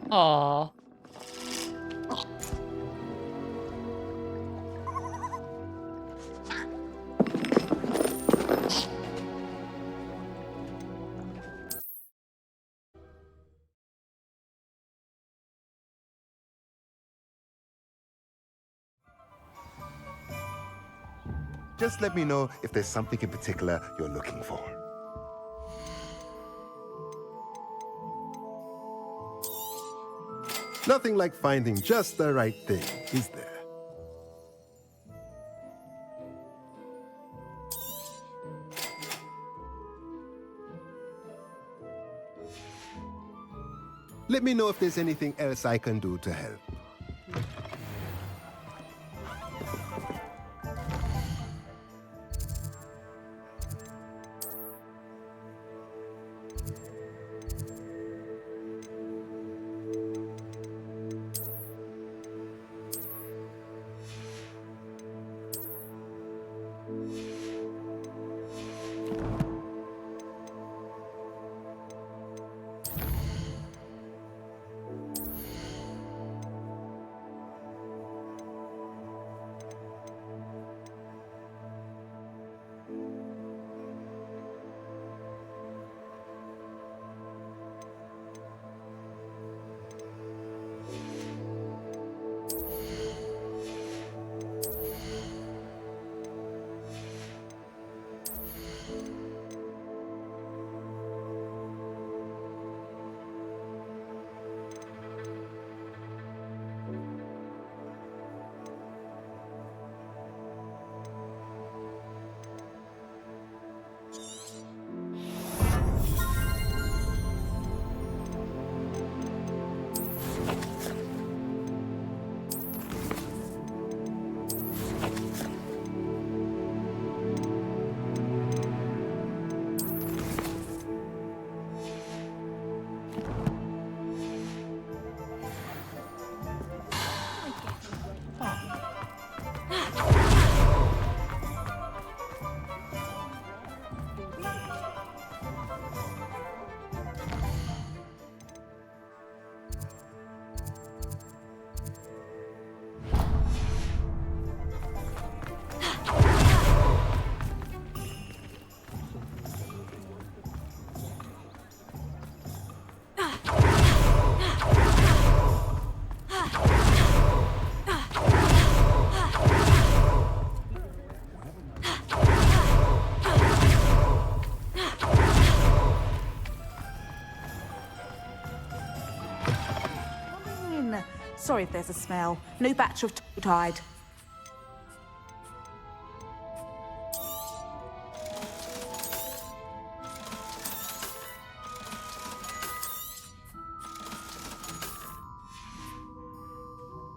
Aw. Just let me know if there's something in particular you're looking for. Nothing like finding just the right thing, is there? Let me know if there's anything else I can do to help. Sorry if there's a smell. New batch of Tide.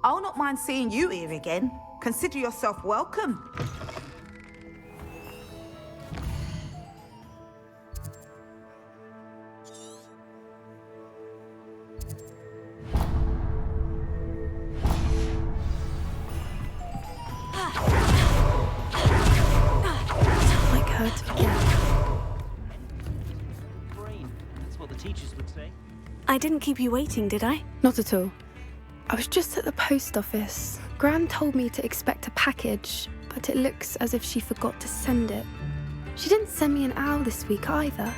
I'll not mind seeing you here again. Consider yourself welcome. I didn't keep you waiting, did I? Not at all. I was just at the post office. Gran told me to expect a package, but it looks as if she forgot to send it. She didn't send me an owl this week either.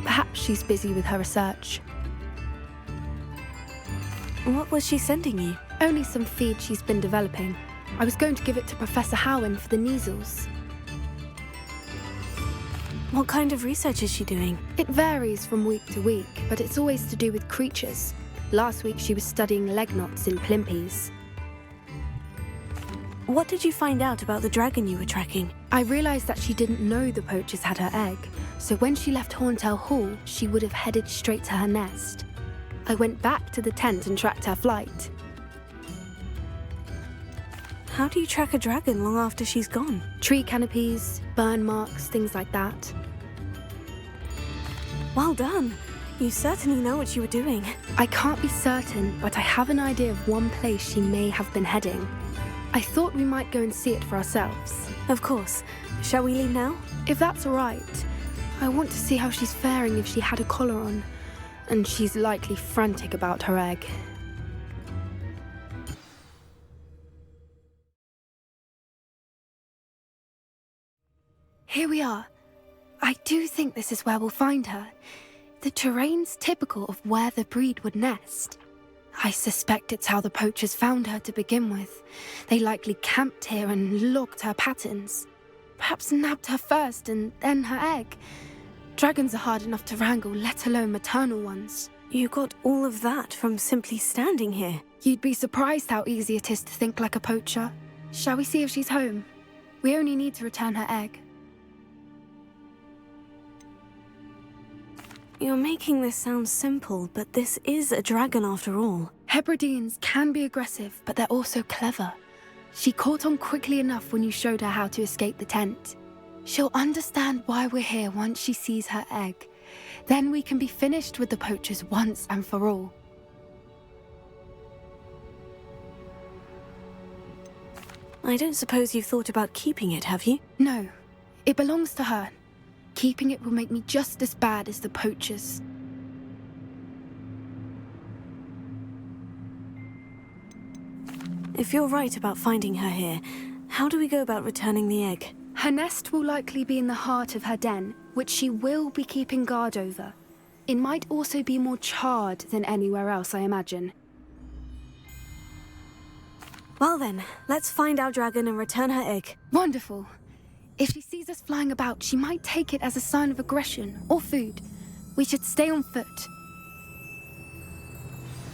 Perhaps she's busy with her research. What was she sending you? Only some feed she's been developing. I was going to give it to Professor Howen for the measles. What kind of research is she doing? It varies from week to week, but it's always to do with creatures. Last week she was studying leg knots in plimpies. What did you find out about the dragon you were tracking? I realised that she didn't know the poachers had her egg, so when she left Horntail Hall, she would have headed straight to her nest. I went back to the tent and tracked her flight. How do you track a dragon long after she's gone? Tree canopies, burn marks, things like that. Well done. You certainly know what you were doing. I can't be certain, but I have an idea of one place she may have been heading. I thought we might go and see it for ourselves. Of course. Shall we leave now? If that's all right. I want to see how she's faring if she had a collar on. And she's likely frantic about her egg. Here we are. I do think this is where we'll find her. The terrain's typical of where the breed would nest. I suspect it's how the poachers found her to begin with. They likely camped here and logged her patterns. Perhaps nabbed her first and then her egg. Dragons are hard enough to wrangle, let alone maternal ones. You got all of that from simply standing here. You'd be surprised how easy it is to think like a poacher. Shall we see if she's home? We only need to return her egg. You're making this sound simple, but this is a dragon after all. Hebrideans can be aggressive, but they're also clever. She caught on quickly enough when you showed her how to escape the tent. She'll understand why we're here once she sees her egg. Then we can be finished with the poachers once and for all. I don't suppose you've thought about keeping it, have you? No, it belongs to her. Keeping it will make me just as bad as the poachers. If you're right about finding her here, how do we go about returning the egg? Her nest will likely be in the heart of her den, which she will be keeping guard over. It might also be more charred than anywhere else, I imagine. Well then, let's find our dragon and return her egg. Wonderful. If she sees us flying about, she might take it as a sign of aggression or food. We should stay on foot.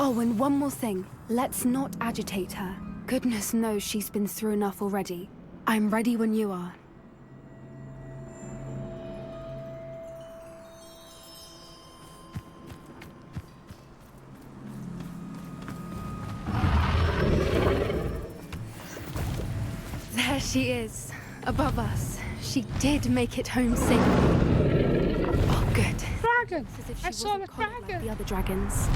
Oh, and one more thing. Let's not agitate her. Goodness knows she's been through enough already. I'm ready when you are. There she is, above us. She did make it home safely. Oh, good. Dragon! As if she I saw wasn't the collared like dragon! the other dragons.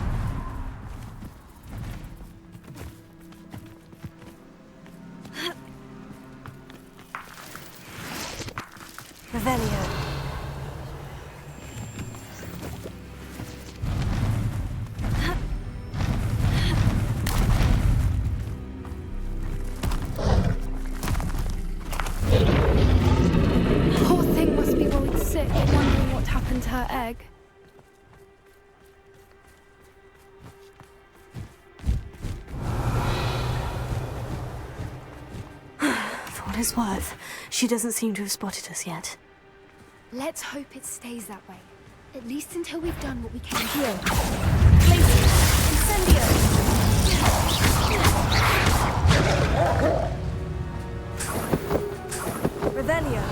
Revelio. Poor thing must be worried sick, wondering what happened to her egg. For what it's worth, she doesn't seem to have spotted us yet. Let's hope it stays that way. At least until we've done what we can here. Revelio.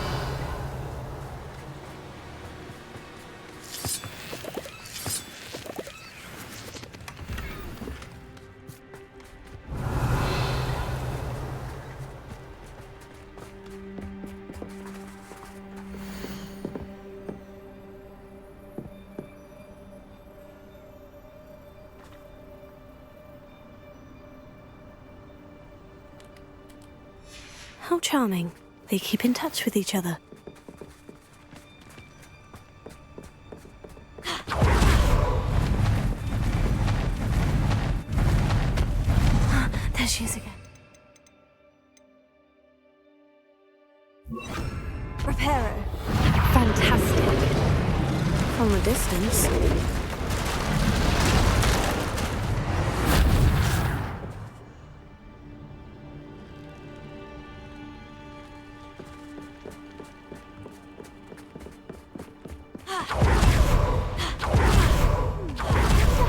How charming. They keep in touch with each other. There she is again. Reparo. Fantastic. From a distance.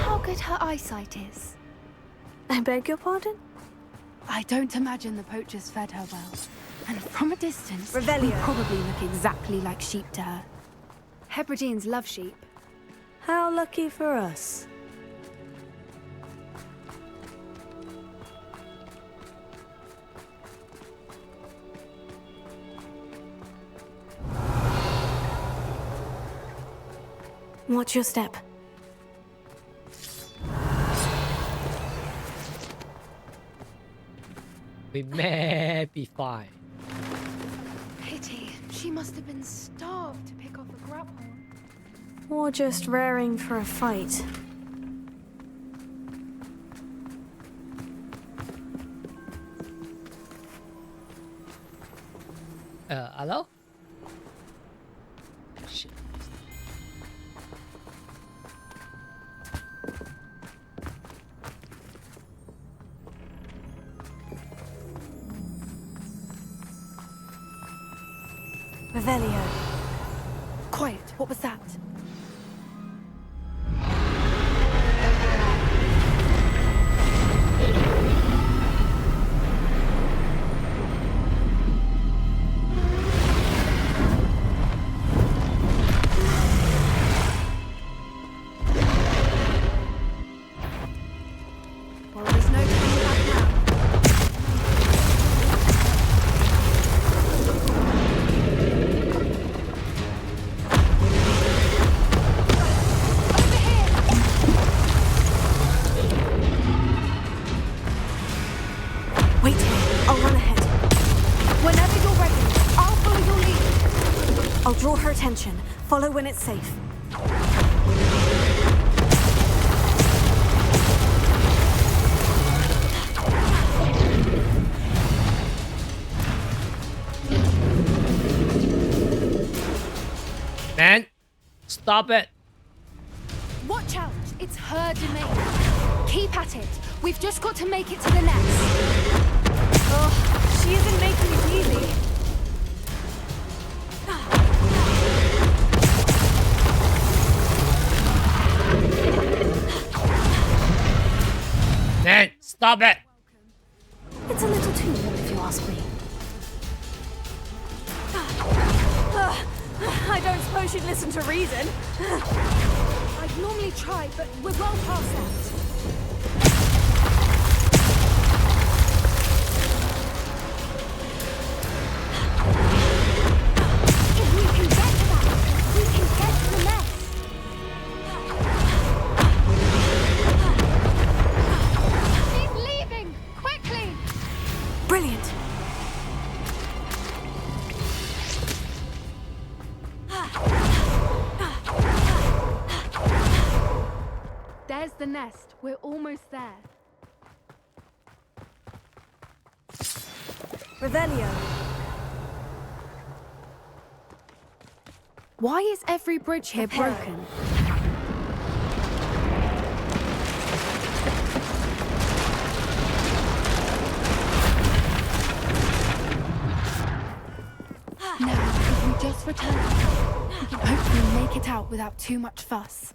How good her eyesight is. I beg your pardon? I don't imagine the poachers fed her well. And from a distance, we Revelio. probably look exactly like sheep to her. Hebrideans love sheep. How lucky for us. Watch your step. We may be fine. Pity. She must have been starved to pick off a grub horn. Or just raring for a fight. Hello? Revelio. Quiet, what was that? Well, there's no turning back now. Wait here. I'll run ahead. Whenever you're ready, I'll follow your lead. I'll draw her attention. Follow when it's safe. Man, stop it. Watch out, it's her domain. Keep at it. We've just got to make it to the nest. Oh, she isn't making it easy. Man, stop it. It's a little too warm if you ask me. I don't suppose she'd listen to reason. I'd normally try, but we're well past that. If we can get to that, we can get to the nest. She's leaving! Quickly! Brilliant. There's the nest. We're almost there. Revelio. Why is every bridge here broken? Now, if we just return, we can hopefully make it out without too much fuss.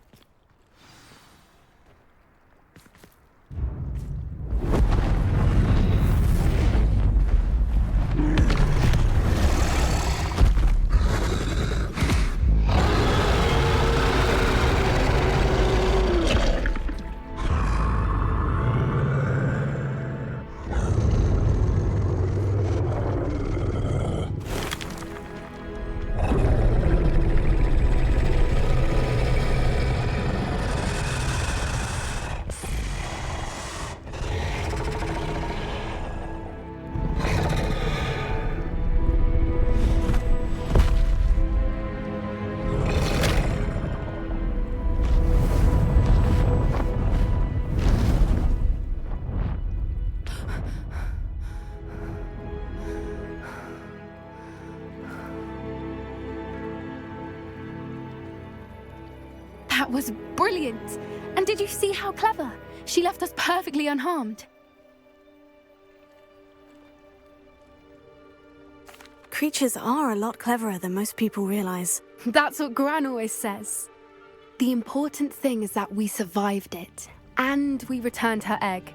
That was brilliant! And did you see how clever? She left us perfectly unharmed. Creatures are a lot cleverer than most people realize. That's what Gran always says. The important thing is that we survived it, and we returned her egg.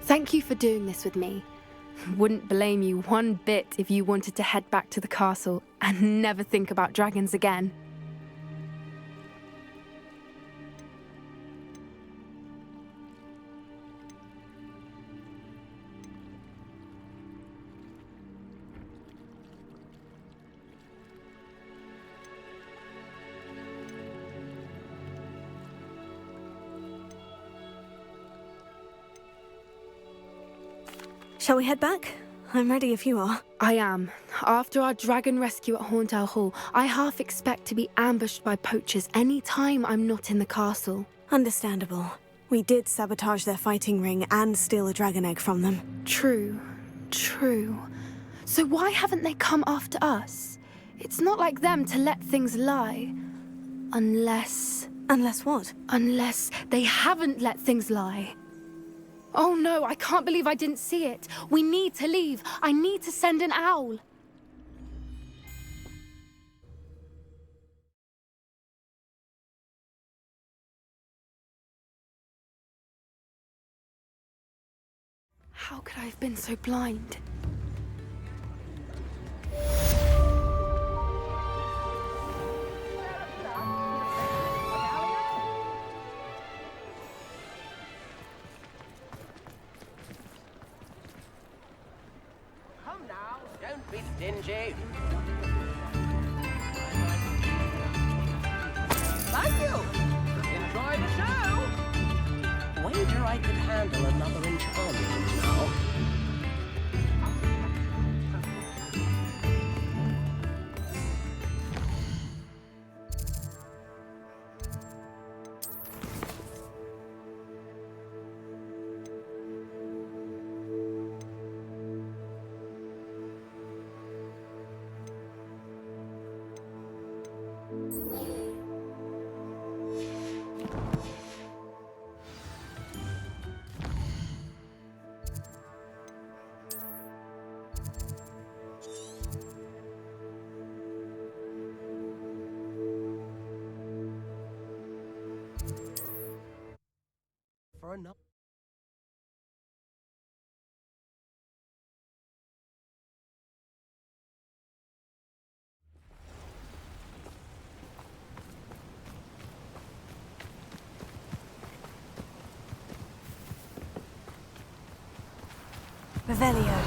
Thank you for doing this with me. Wouldn't blame you one bit if you wanted to head back to the castle and never think about dragons again. Shall we head back? I'm ready if you are. I am. After our dragon rescue at Hauntow Hall, I half expect to be ambushed by poachers any time I'm not in the castle. Understandable. We did sabotage their fighting ring and steal a dragon egg from them. True. So why haven't they come after us? It's not like them to let things lie. Unless what? Unless they haven't let things lie. Oh no, I can't believe I didn't see it. We need to leave. I need to send an owl. How could I have been so blind? Come now, don't be stingy. Thank you. Enjoy the show. Wager I could handle another enchantment now. For another. Revelio.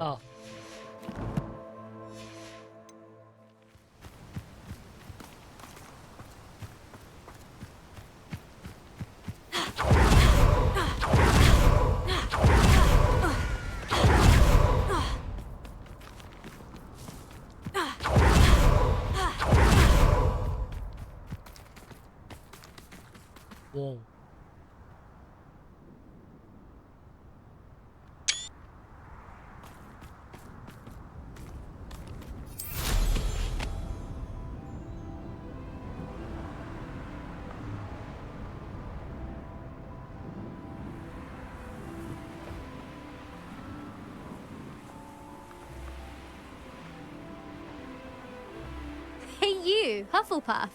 Oh. Whoa. Hey you, Hufflepuff.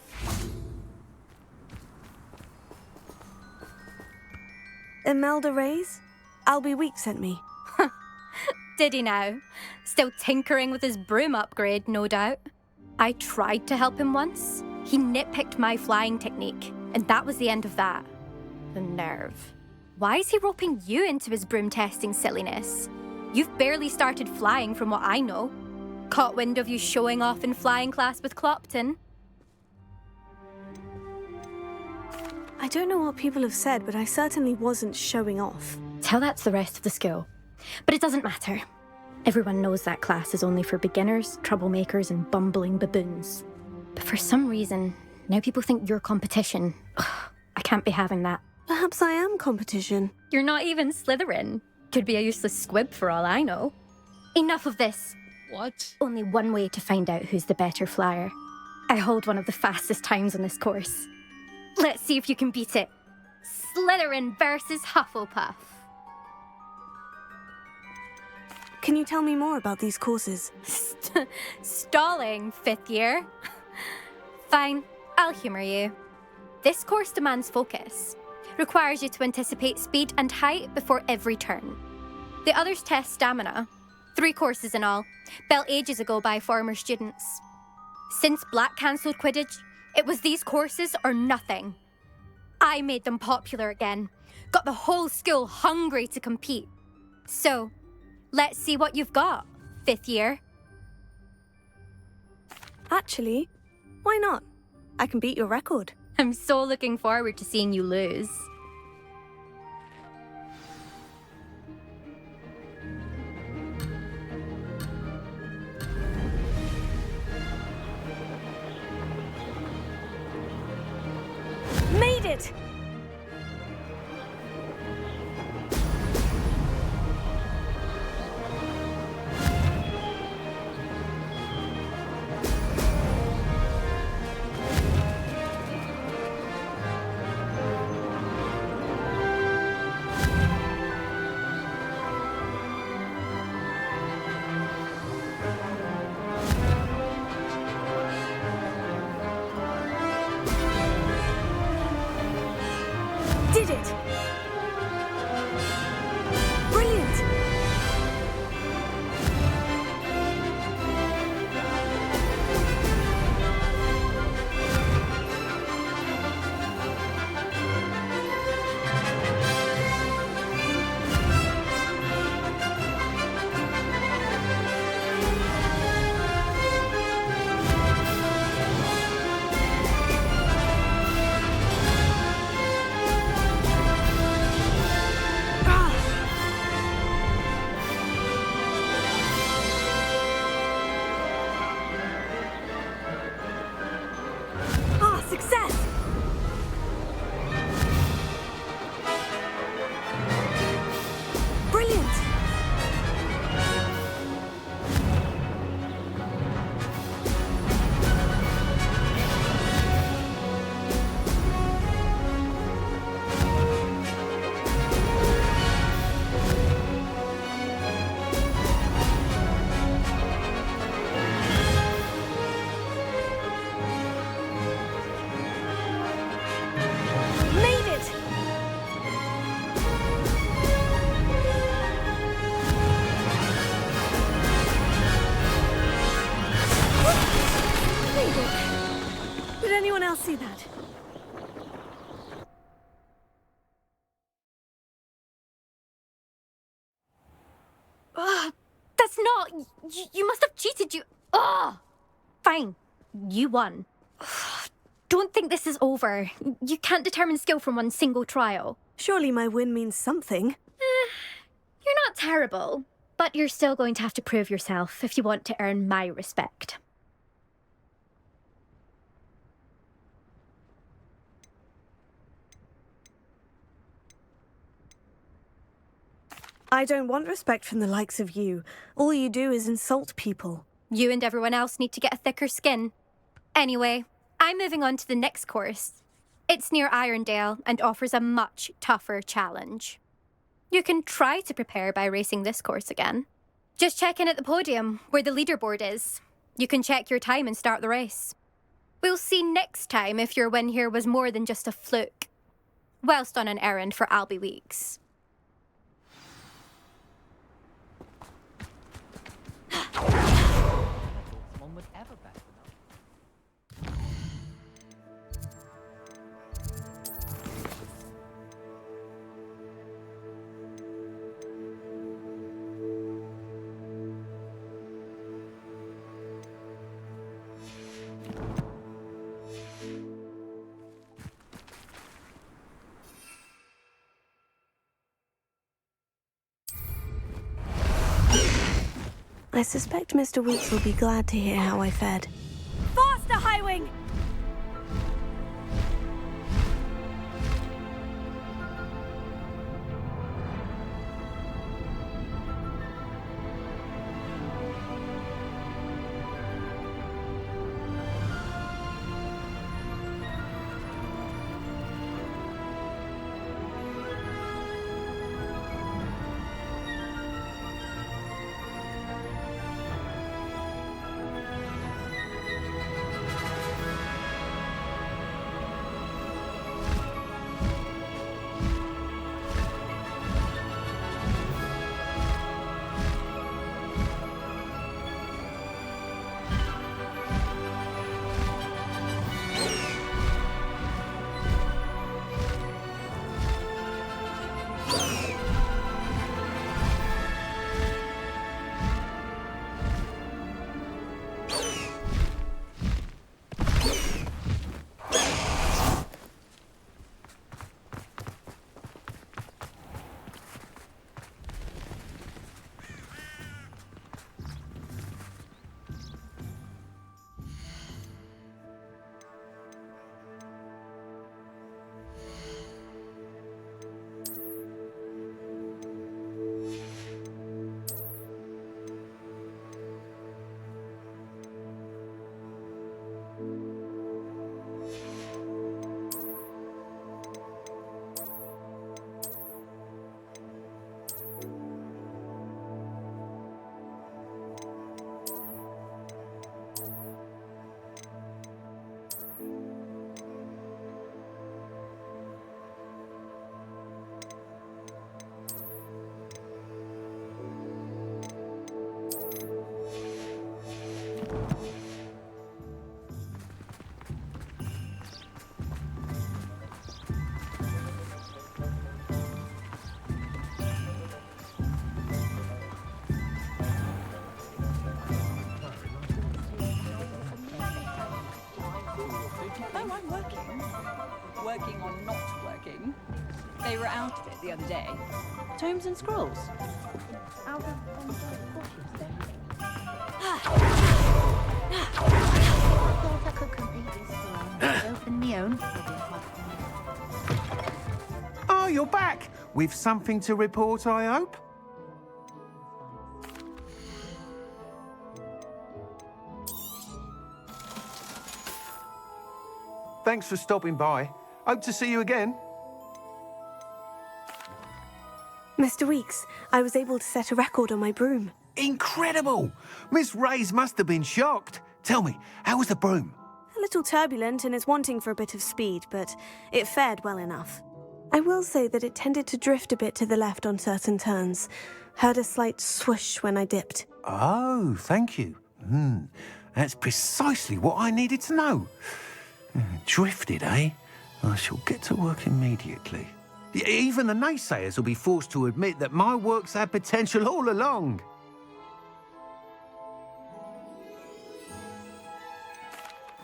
Imelda Reyes? Albie Week sent me. Did he now? Still tinkering with his broom upgrade, no doubt. I tried to help him once. He nitpicked my flying technique, and that was the end of that. The nerve. Why is he roping you into his broom testing silliness? You've barely started flying from what I know. Caught wind of you showing off in flying class with Clopton. I don't know what people have said, but I certainly wasn't showing off. Tell that to the rest of the school. But it doesn't matter. Everyone knows that class is only for beginners, troublemakers, and bumbling baboons. But for some reason, now people think you're competition. Ugh, I can't be having that. Perhaps I am competition. You're not even Slytherin. Could be a useless squib for all I know. Enough of this. What? Only one way to find out who's the better flyer. I hold one of the fastest times on this course. Let's see if you can beat it. Slytherin versus Hufflepuff. Can you tell me more about these courses? Stalling, 5th year. Fine, I'll humour you. This course demands focus. Requires you to anticipate speed and height before every turn. The others test stamina. 3 courses in all, built ages ago by former students. Since Black cancelled Quidditch, it was these courses or nothing. I made them popular again, got the whole school hungry to compete. So, let's see what you've got, 5th year. Actually, why not? I can beat your record. I'm so looking forward to seeing you lose. Did it! Brilliant! Ah, success! Brilliant! Made it! Made it! Did anyone else see that? That's not. You must have cheated. Ugh! Fine. You won. Don't think this is over. You can't determine skill from one single trial. Surely my win means something. You're not terrible, but you're still going to have to prove yourself if you want to earn my respect. I don't want respect from the likes of you. All you do is insult people. You and everyone else need to get a thicker skin. Anyway, I'm moving on to the next course. It's near Irondale and offers a much tougher challenge. You can try to prepare by racing this course again. Just check in at the podium, where the leaderboard is. You can check your time and start the race. We'll see next time if your win here was more than just a fluke. Whilst on an errand for Albie Weeks. One would ever bet enough. I suspect Mr. Weeks will be glad to hear how I fared. Faster, Highwing! They were out of it the other day. Tomes and scrolls. Out of bushes, then. Thought I could complete this open my own. Oh, you're back! With something to report, I hope? Thanks for stopping by. Hope to see you again. Mr. Weeks, I was able to set a record on my broom. Incredible! Miss Reyes must have been shocked. Tell me, how was the broom? A little turbulent and is wanting for a bit of speed, but it fared well enough. I will say that it tended to drift a bit to the left on certain turns. Heard a slight swoosh when I dipped. Oh, thank you. That's precisely what I needed to know. Drifted, eh? I shall get to work immediately. Even the naysayers will be forced to admit that my work's had potential all along.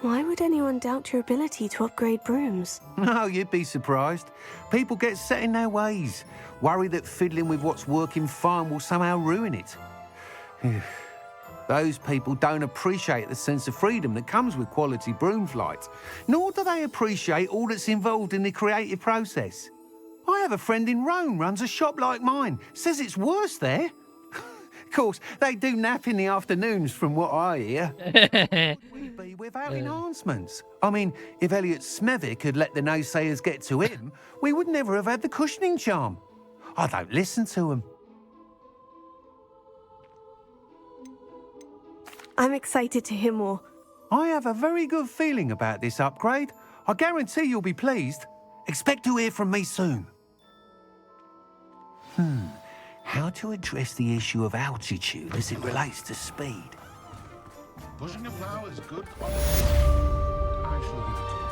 Why would anyone doubt your ability to upgrade brooms? No, you'd be surprised. People get set in their ways, worry that fiddling with what's working fine will somehow ruin it. Those people don't appreciate the sense of freedom that comes with quality broom flight, nor do they appreciate all that's involved in the creative process. I have a friend in Rome runs a shop like mine, says it's worse there. Of course, they do nap in the afternoons from what I hear. We'd be without enhancements. I mean, if Elliot Smethwick had let the naysayers get to him, we would never have had the cushioning charm. I don't listen to them. I'm excited to hear more. I have a very good feeling about this upgrade. I guarantee you'll be pleased. Expect to hear from me soon. How to address the issue of altitude as it relates to speed? Pushing a plough is good quality. I shall leave it to the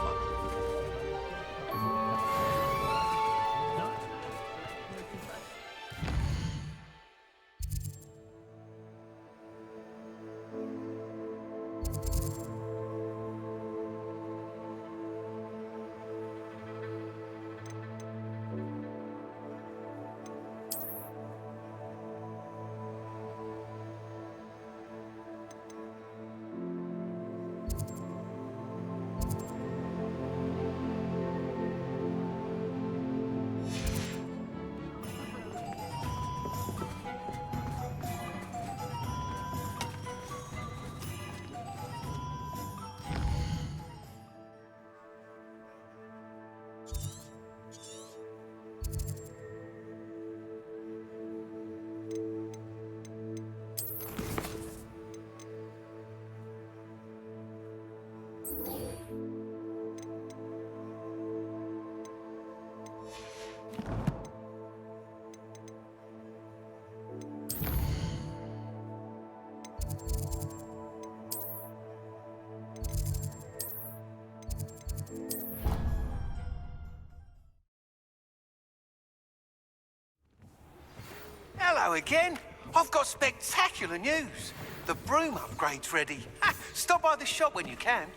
Hello again. I've got spectacular news. The broom upgrade's ready. Stop by the shop when you can.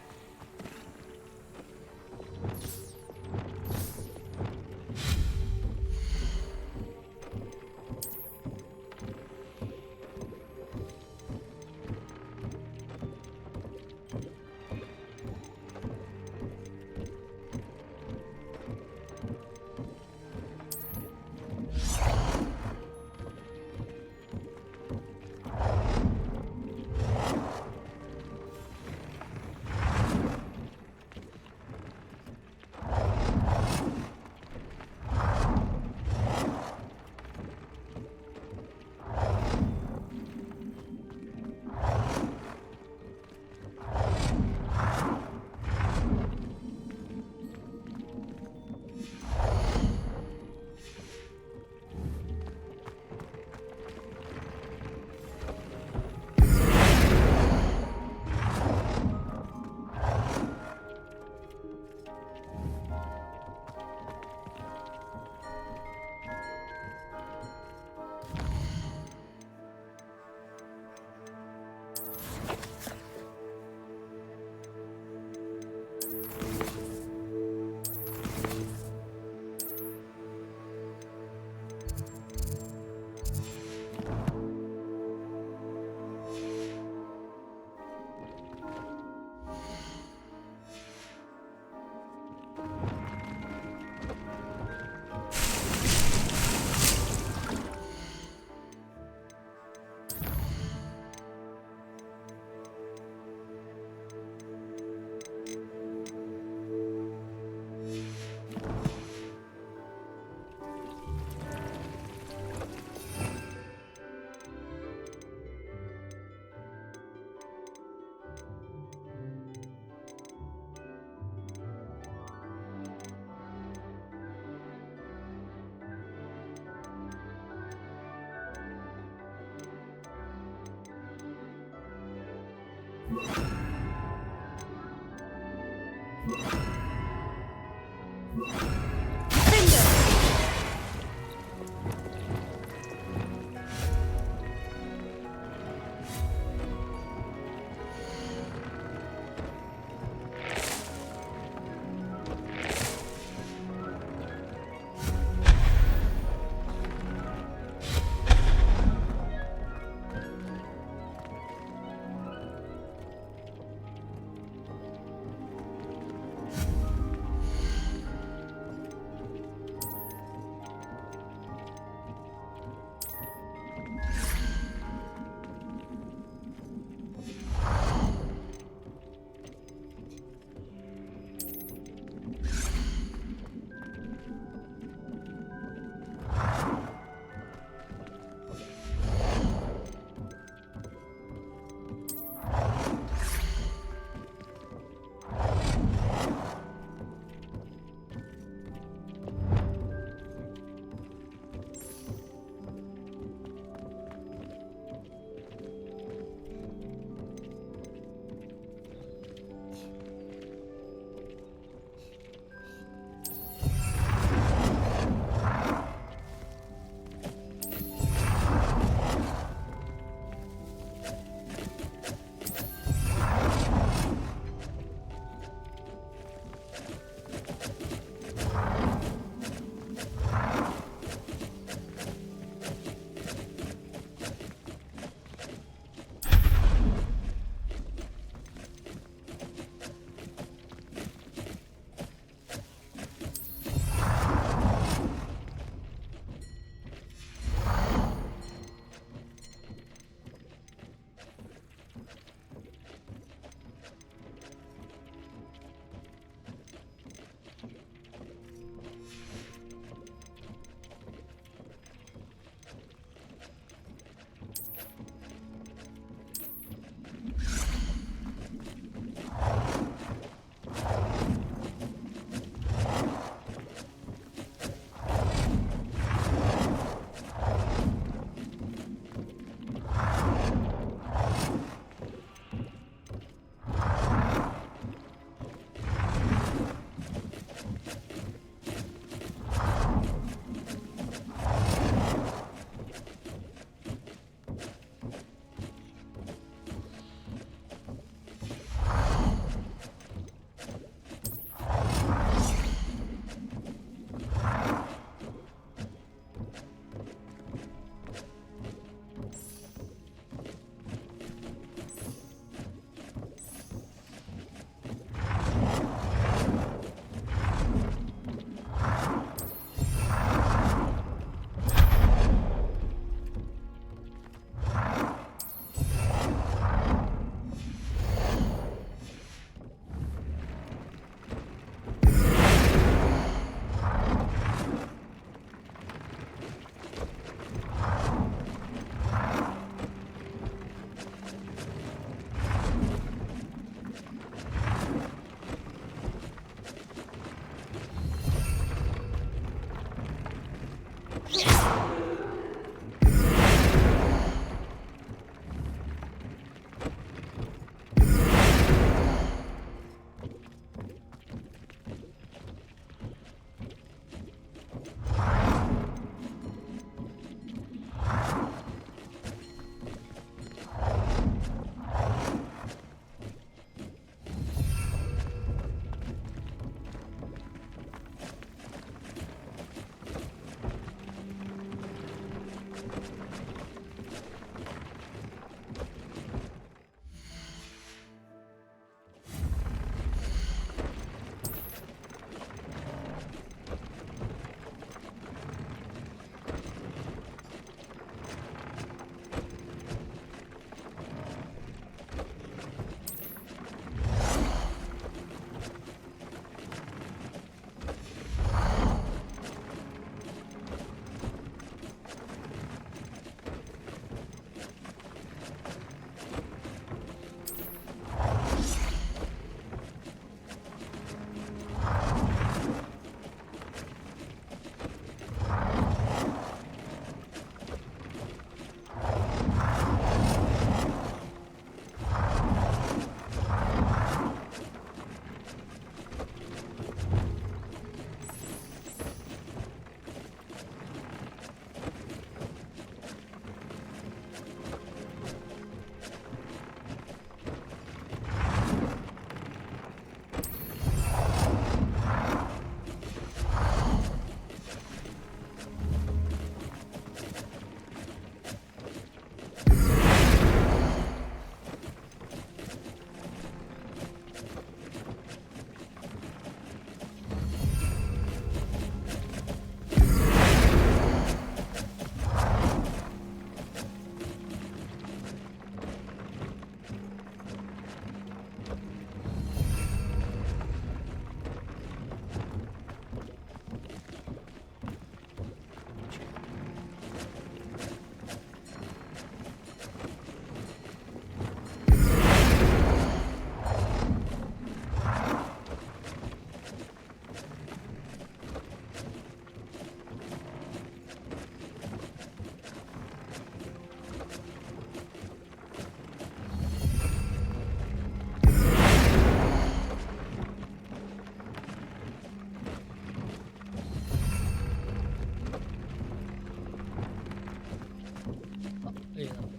可以了。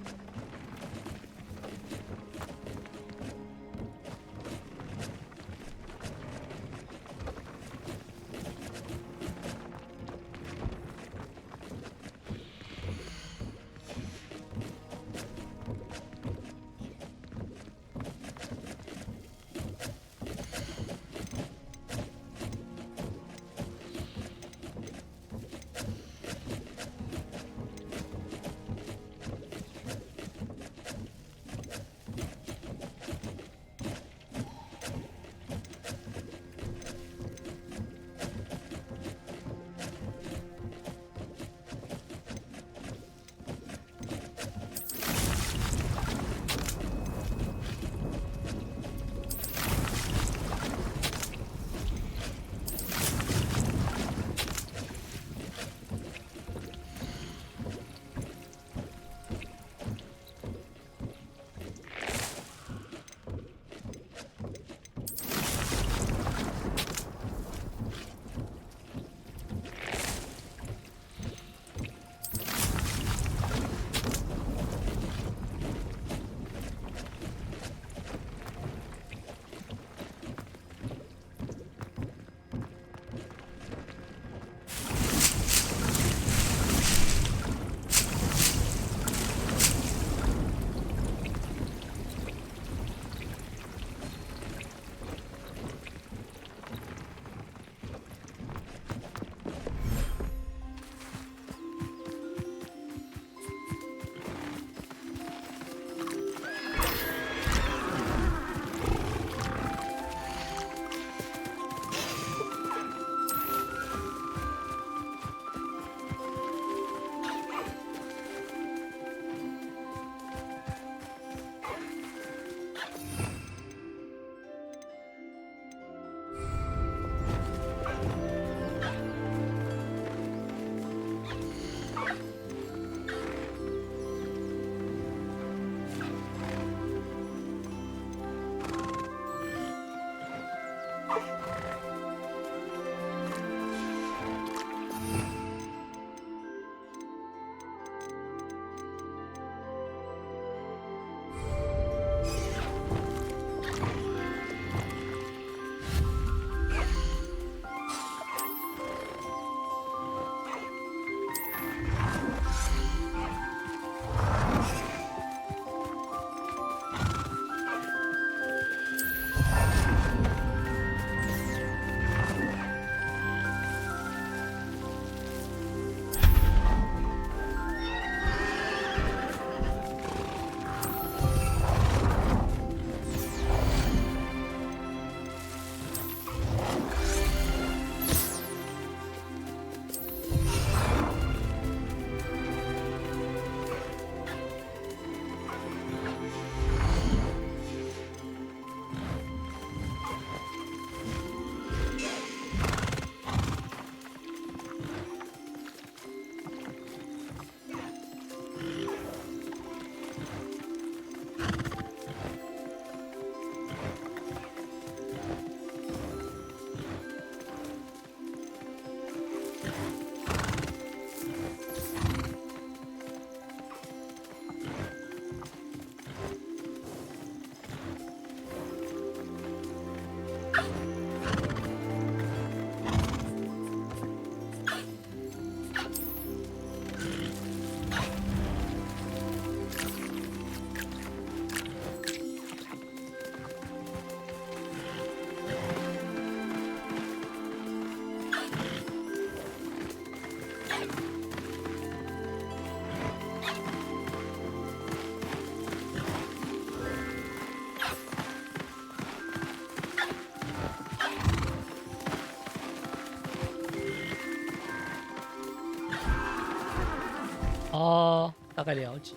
哦，大概了解。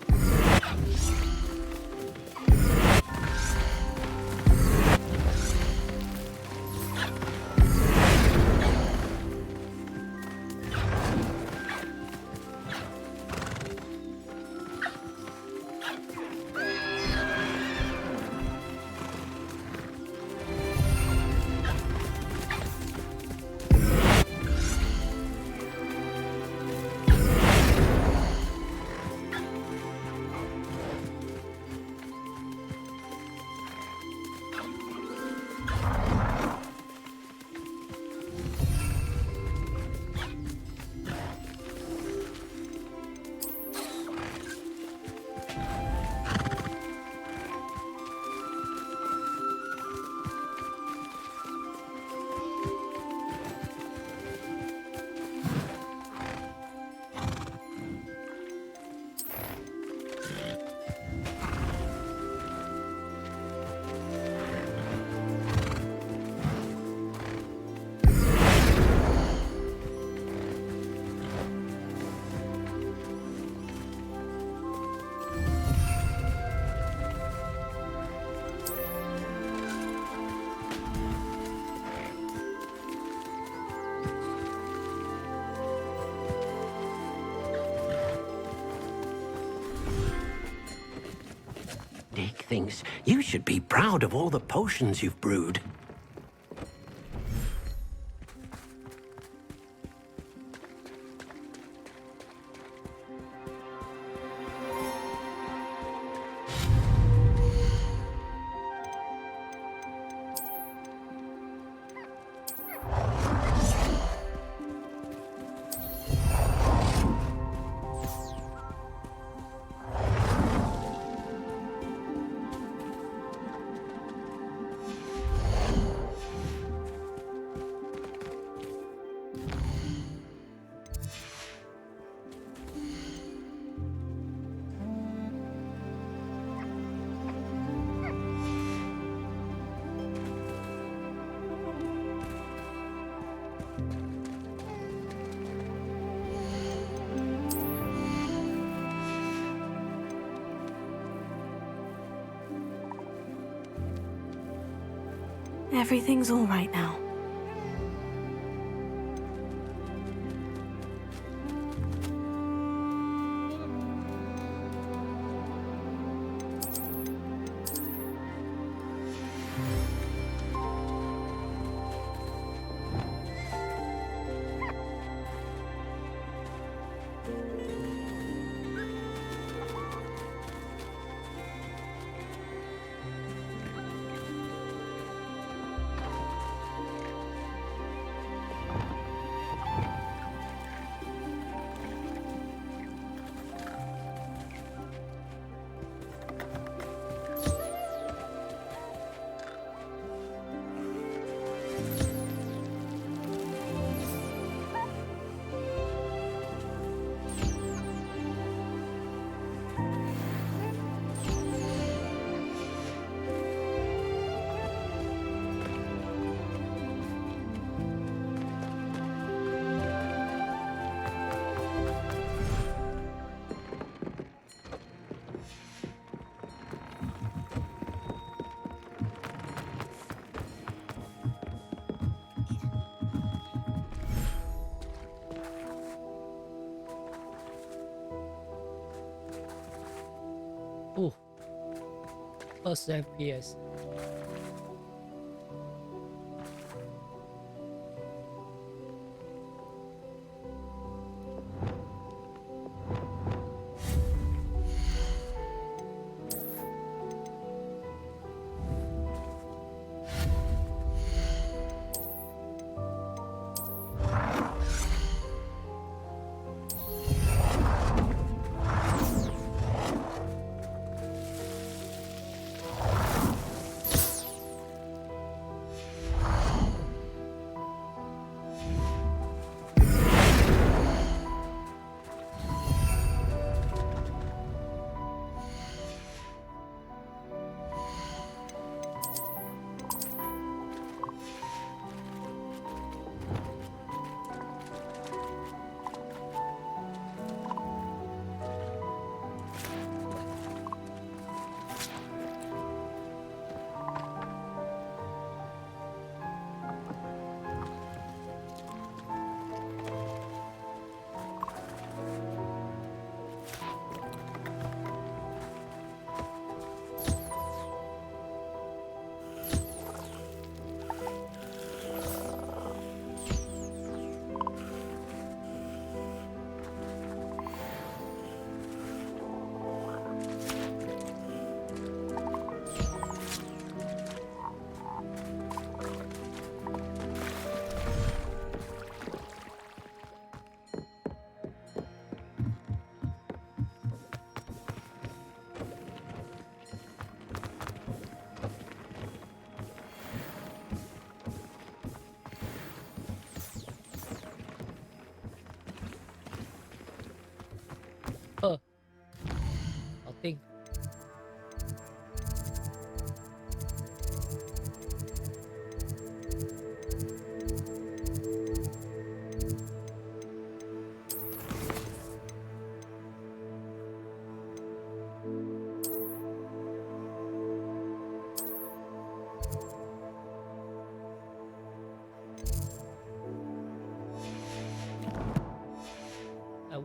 thinks you should be proud of all the potions you've brewed. Everything's all right now. Oh, plus FPS. Nothing.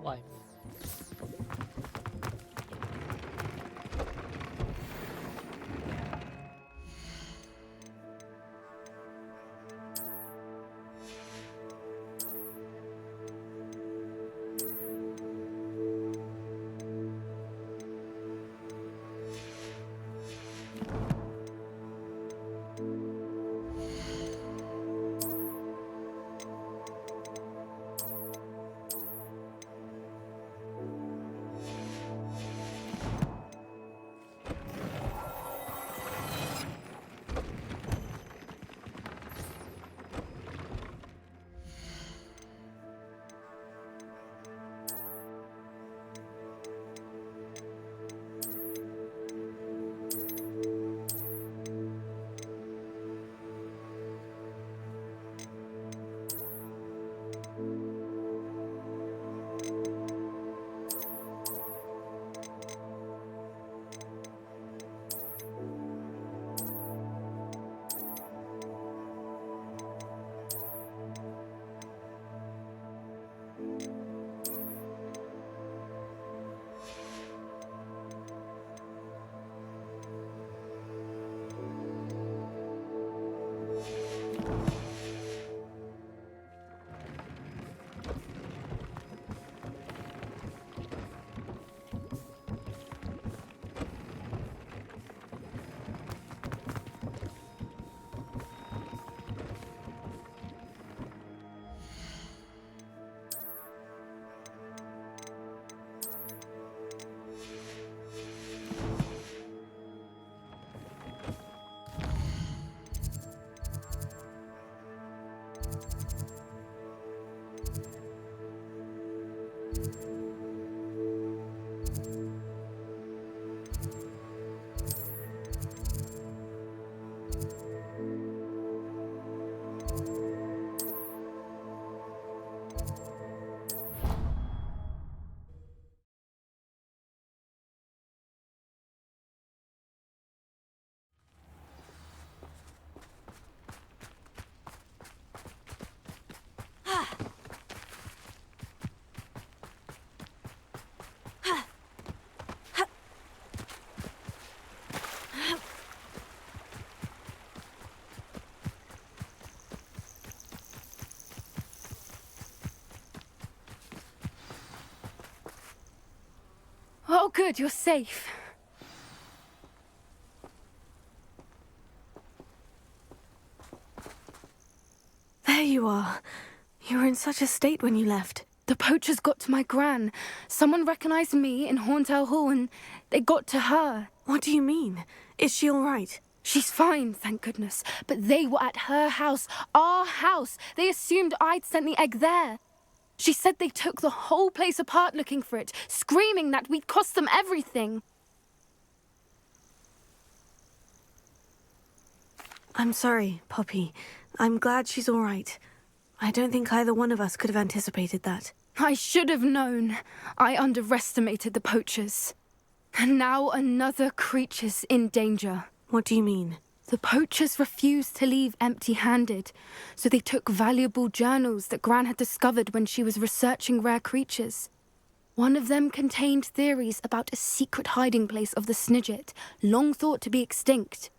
Why? Oh, good, you're safe. There you are. You were in such a state when you left. The poachers got to my gran. Someone recognized me in Horntail Hall and they got to her. What do you mean? Is she all right? She's fine, thank goodness. But they were at her house, our house. They assumed I'd sent the egg there. She said they took the whole place apart looking for it, screaming that we'd cost them everything. I'm sorry, Poppy. I'm glad she's all right. I don't think either one of us could have anticipated that. I should have known. I underestimated the poachers. And now another creature's in danger. What do you mean? The poachers refused to leave empty-handed, so they took valuable journals that Gran had discovered when she was researching rare creatures. One of them contained theories about a secret hiding place of the Snidget, long thought to be extinct.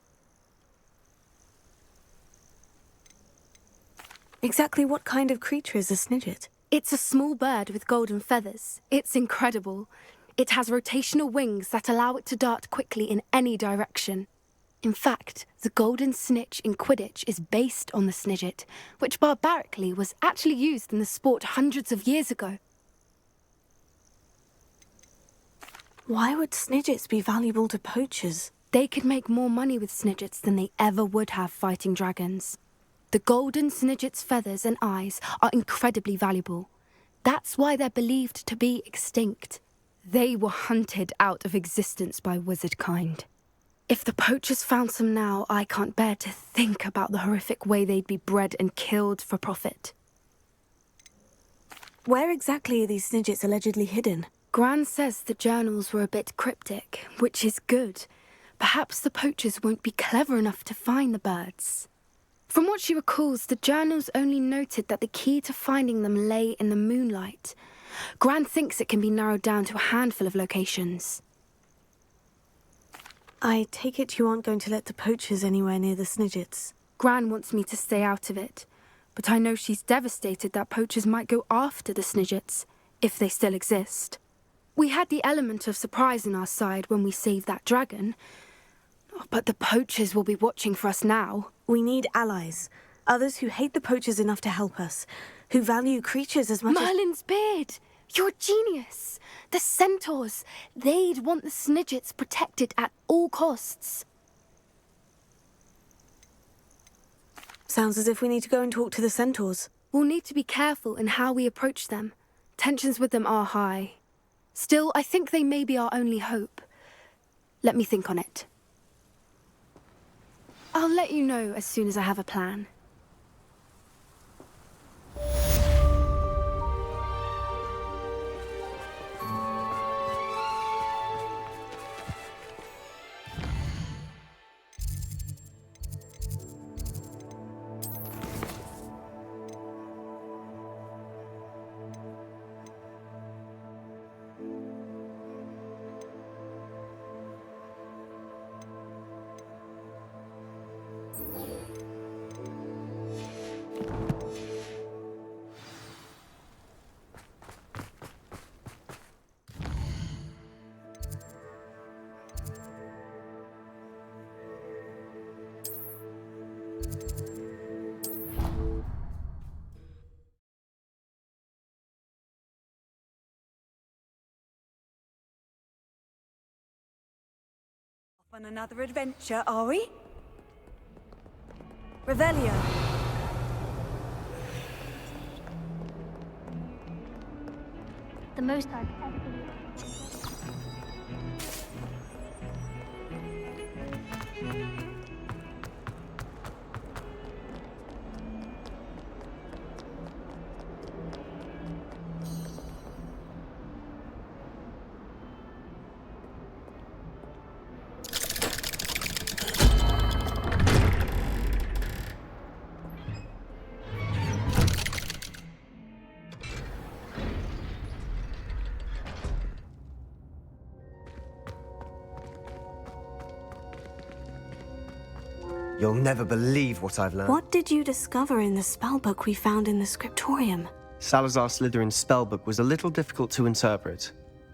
Exactly what kind of creature is a Snidget? It's a small bird with golden feathers. It's incredible. It has rotational wings that allow it to dart quickly in any direction. In fact, the golden snitch in Quidditch is based on the Snidget, which barbarically was actually used in the sport hundreds of years ago. Why would Snidgets be valuable to poachers? They could make more money with Snidgets than they ever would have fighting dragons. The golden Snidget's feathers and eyes are incredibly valuable. That's why they're believed to be extinct. They were hunted out of existence by wizard kind. If the poachers found some now, I can't bear to think about the horrific way they'd be bred and killed for profit. Where exactly are these Snidgets allegedly hidden? Gran says the journals were a bit cryptic, which is good. Perhaps the poachers won't be clever enough to find the birds. From what she recalls, the journals only noted that the key to finding them lay in the moonlight. Gran thinks it can be narrowed down to a handful of locations. I take it you aren't going to let the poachers anywhere near the Snidgets. Gran wants me to stay out of it, but I know she's devastated that poachers might go after the Snidgets, if they still exist. We had the element of surprise on our side when we saved that dragon, but the poachers will be watching for us now. We need allies, others who hate the poachers enough to help us, who value creatures as much as... Merlin's beard! You're a genius! The centaurs! They'd want the Snidgets protected at all costs. Sounds as if we need to go and talk to the centaurs. We'll need to be careful in how we approach them. Tensions with them are high. Still, I think they may be our only hope. Let me think on it. I'll let you know as soon as I have a plan. On another adventure, are we? Revelio. the most I've ever been. You'll never believe what I've learned. What did you discover in the spellbook we found in the scriptorium? Salazar Slytherin's spellbook was a little difficult to interpret,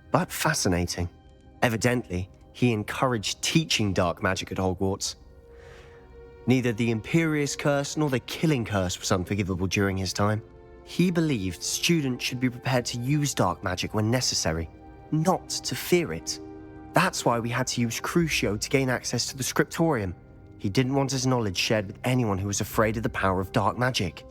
but fascinating. Evidently, he encouraged teaching dark magic at Hogwarts. Neither the Imperious Curse nor the Killing Curse was unforgivable during his time. He believed students should be prepared to use dark magic when necessary, not to fear it. That's why we had to use Crucio to gain access to the scriptorium. He didn't want his knowledge shared with anyone who was afraid of the power of dark magic.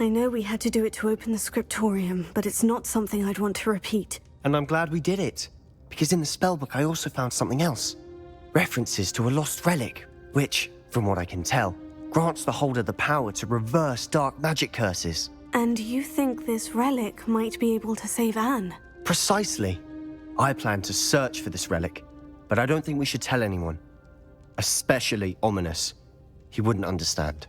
I know we had to do it to open the scriptorium, but it's not something I'd want to repeat. And I'm glad we did it, because in the spellbook I also found something else. References to a lost relic, which, from what I can tell, grants the holder the power to reverse dark magic curses. And you think this relic might be able to save Anne? Precisely. I plan to search for this relic, but I don't think we should tell anyone. Especially Ominous. He wouldn't understand.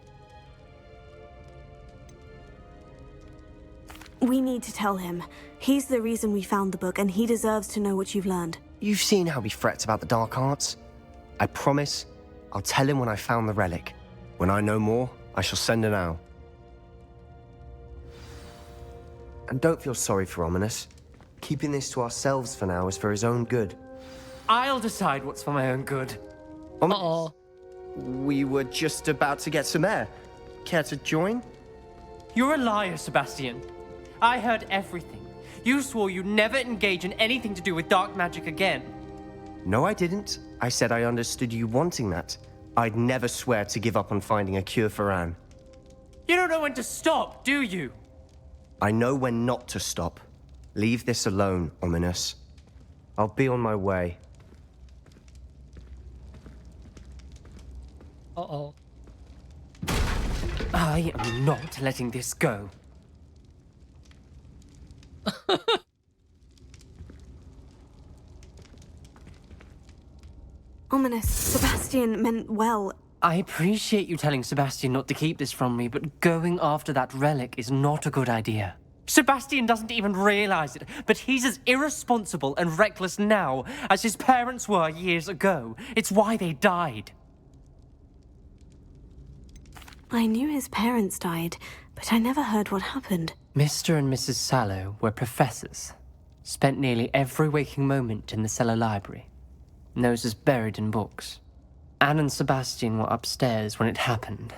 We need to tell him. He's the reason we found the book, and he deserves to know what you've learned. You've seen how he frets about the dark arts. I promise I'll tell him when I found the relic. When I know more, I shall send an owl. And don't feel sorry for Ominous. Keeping this to ourselves for now is for his own good. I'll decide what's for my own good. Uh-oh. We were just about to get some air. Care to join? You're a liar, Sebastian. I heard everything. You swore you'd never engage in anything to do with dark magic again. No, I didn't. I said I understood you wanting that. I'd never swear to give up on finding a cure for Anne. You don't know when to stop, do you? I know when not to stop. Leave this alone, Ominous. I'll be on my way. Uh-oh. I am not letting this go. Ominous, Sebastian meant well. I appreciate you telling Sebastian not to keep this from me, but going after that relic is not a good idea. Sebastian doesn't even realize it, but he's as irresponsible and reckless now as his parents were years ago. It's why they died. I knew his parents died, but I never heard what happened. Mr. and Mrs. Sallow were professors. Spent nearly every waking moment in the cellar library. Noses buried in books. Anne and Sebastian were upstairs when it happened.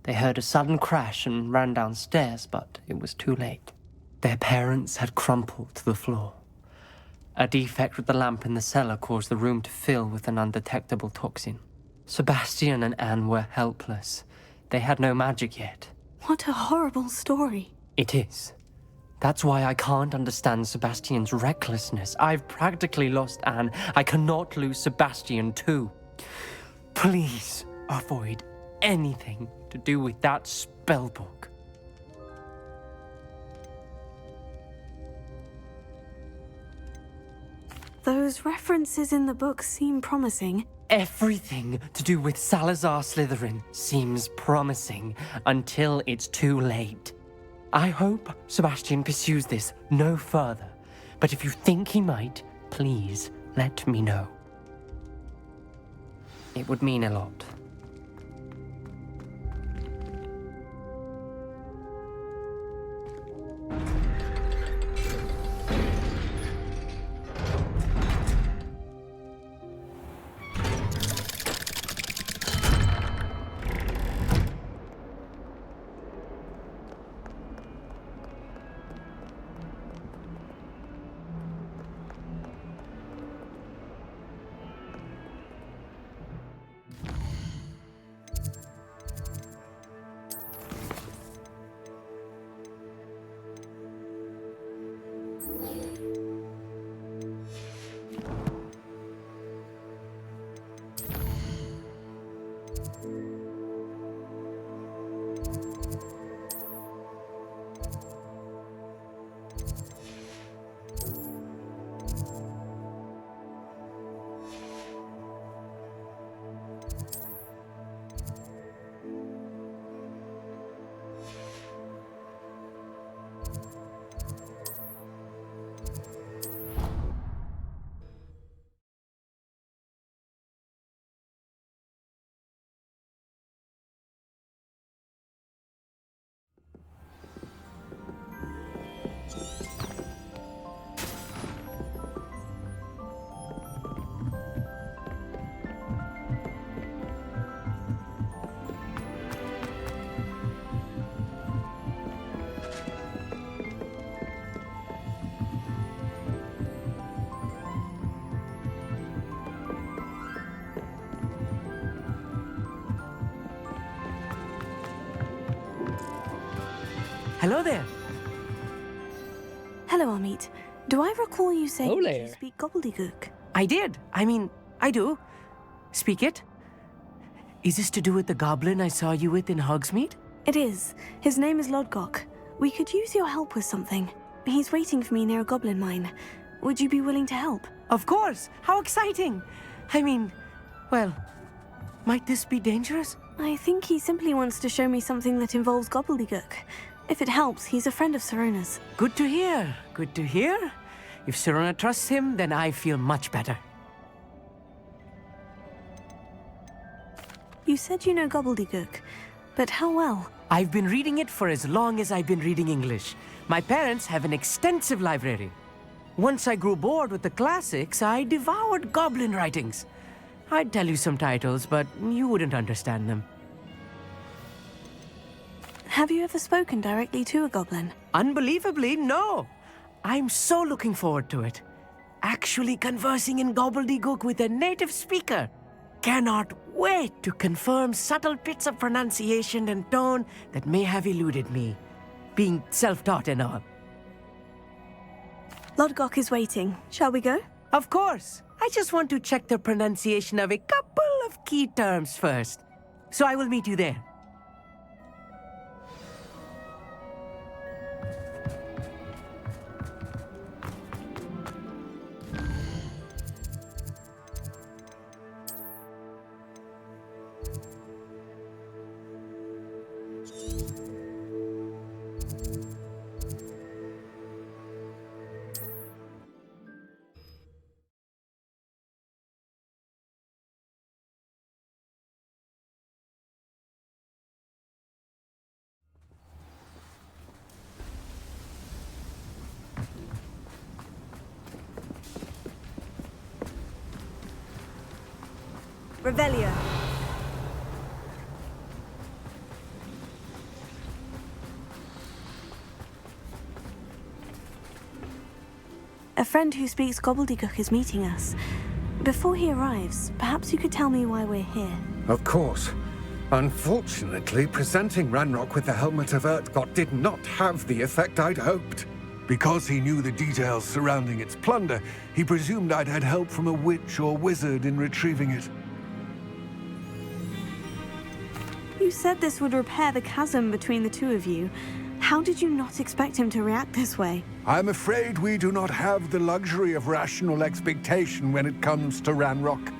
They heard a sudden crash and ran downstairs, but it was too late. Their parents had crumpled to the floor. A defect with the lamp in the cellar caused the room to fill with an undetectable toxin. Sebastian and Anne were helpless. They had no magic yet. What a horrible story. It is. That's why I can't understand Sebastian's recklessness. I've practically lost Anne. I cannot lose Sebastian too. Please avoid anything to do with that spellbook. Those references in the book seem promising. Everything to do with Salazar Slytherin seems promising until it's too late. I hope Sebastian pursues this no further, but if you think he might, please let me know. It would mean a lot. Hello there. Hello, Amit. Do I recall you saying Hello that you there. speak gobbledygook? I did. I do. Speak it. Is this to do with the goblin I saw you with in Hogsmeade? It is. His name is Lodgok. We could use your help with something. He's waiting for me near a goblin mine. Would you be willing to help? Of course. How exciting. Well, might this be dangerous? I think he simply wants to show me something that involves gobbledygook. If it helps, he's a friend of Sirona's. Good to hear. Good to hear. If Sirona trusts him, then I feel much better. You said you know gobbledygook, but how well? I've been reading it for as long as I've been reading English. My parents have an extensive library. Once I grew bored with the classics, I devoured goblin writings. I'd tell you some titles, but you wouldn't understand them. Have you ever spoken directly to a goblin? Unbelievably, no. I'm so looking forward to it. Actually conversing in gobbledygook with a native speaker. Cannot wait to confirm subtle bits of pronunciation and tone that may have eluded me, being self-taught and all. Lodgok is waiting. Shall we go? Of course. I just want to check the pronunciation of a couple of key terms first. So I will meet you there. Revelio. A friend who speaks gobbledygook is meeting us. Before he arrives, perhaps you could tell me why we're here. Of course. Unfortunately, presenting Ranrock with the Helmet of Urtkot did not have the effect I'd hoped. Because he knew the details surrounding its plunder, he presumed I'd had help from a witch or wizard in retrieving it. You said this would repair the chasm between the two of you. How did you not expect him to react this way? I'm afraid we do not have the luxury of rational expectation when it comes to Ranrock.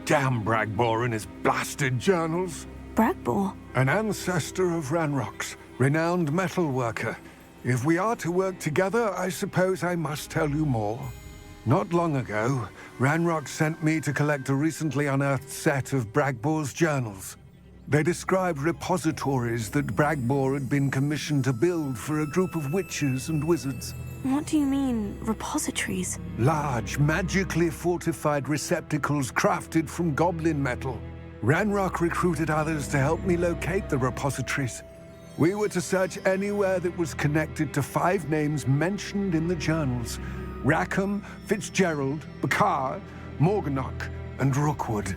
Damn Bragbor and his blasted journals. Bragbor? An ancestor of Ranrock's, renowned metal worker. If we are to work together, I suppose I must tell you more. Not long ago, Ranrock sent me to collect a recently unearthed set of Bragbor's journals. They described repositories that Bragbor had been commissioned to build for a group of witches and wizards. What do you mean, repositories? Large, magically fortified receptacles crafted from goblin metal. Ranrock recruited others to help me locate the repositories. We were to search anywhere that was connected to 5 names mentioned in the journals: Rackham, Fitzgerald, Bakar, Morganach, and Rookwood.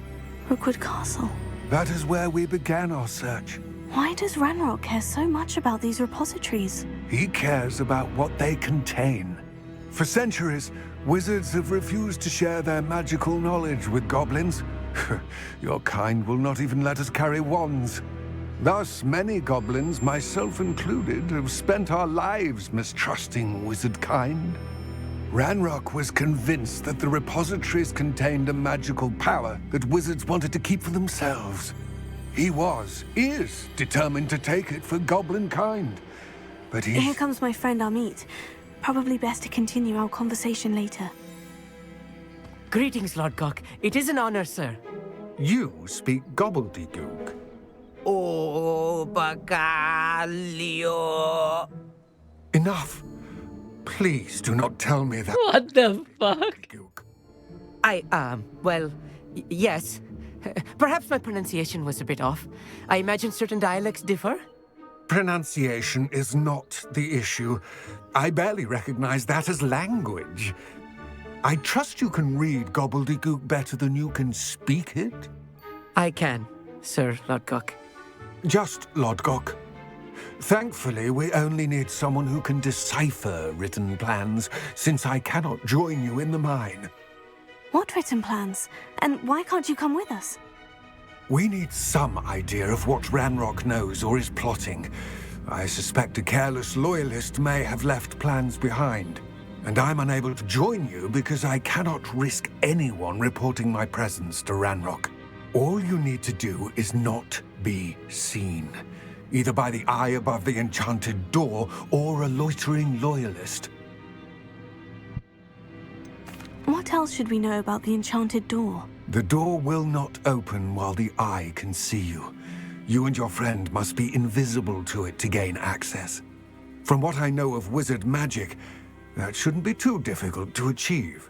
Rookwood Castle. That is where we began our search. Why does Ranrock care so much about these repositories? He cares about what they contain. For centuries, wizards have refused to share their magical knowledge with goblins. Your kind will not even let us carry wands. Thus, many goblins, myself included, have spent our lives mistrusting wizard kind. Ranrock was convinced that the repositories contained a magical power that wizards wanted to keep for themselves. He is determined to take it for goblin kind. But Here comes my friend Amit. Probably best to continue our conversation later. Greetings, Lord Gok. It is an honor, sir. You speak gobbledygook. Oh, Bagalio. Enough. Please do not tell me that. What the fuck? Yes. Perhaps my pronunciation was a bit off. I imagine certain dialects differ. Pronunciation is not the issue. I barely recognize that as language. I trust you can read gobbledygook better than you can speak it? I can, Sir Lodgok. Just Lodgok. Thankfully, we only need someone who can decipher written plans, since I cannot join you in the mine. What written plans? And why can't you come with us? We need some idea of what Ranrock knows or is plotting. I suspect a careless loyalist may have left plans behind. And I'm unable to join you because I cannot risk anyone reporting my presence to Ranrock. All you need to do is not be seen, either by the eye above the enchanted door or a loitering loyalist. What else should we know about the enchanted door? The door will not open while the eye can see you. You and your friend must be invisible to it to gain access. From what I know of wizard magic, that shouldn't be too difficult to achieve.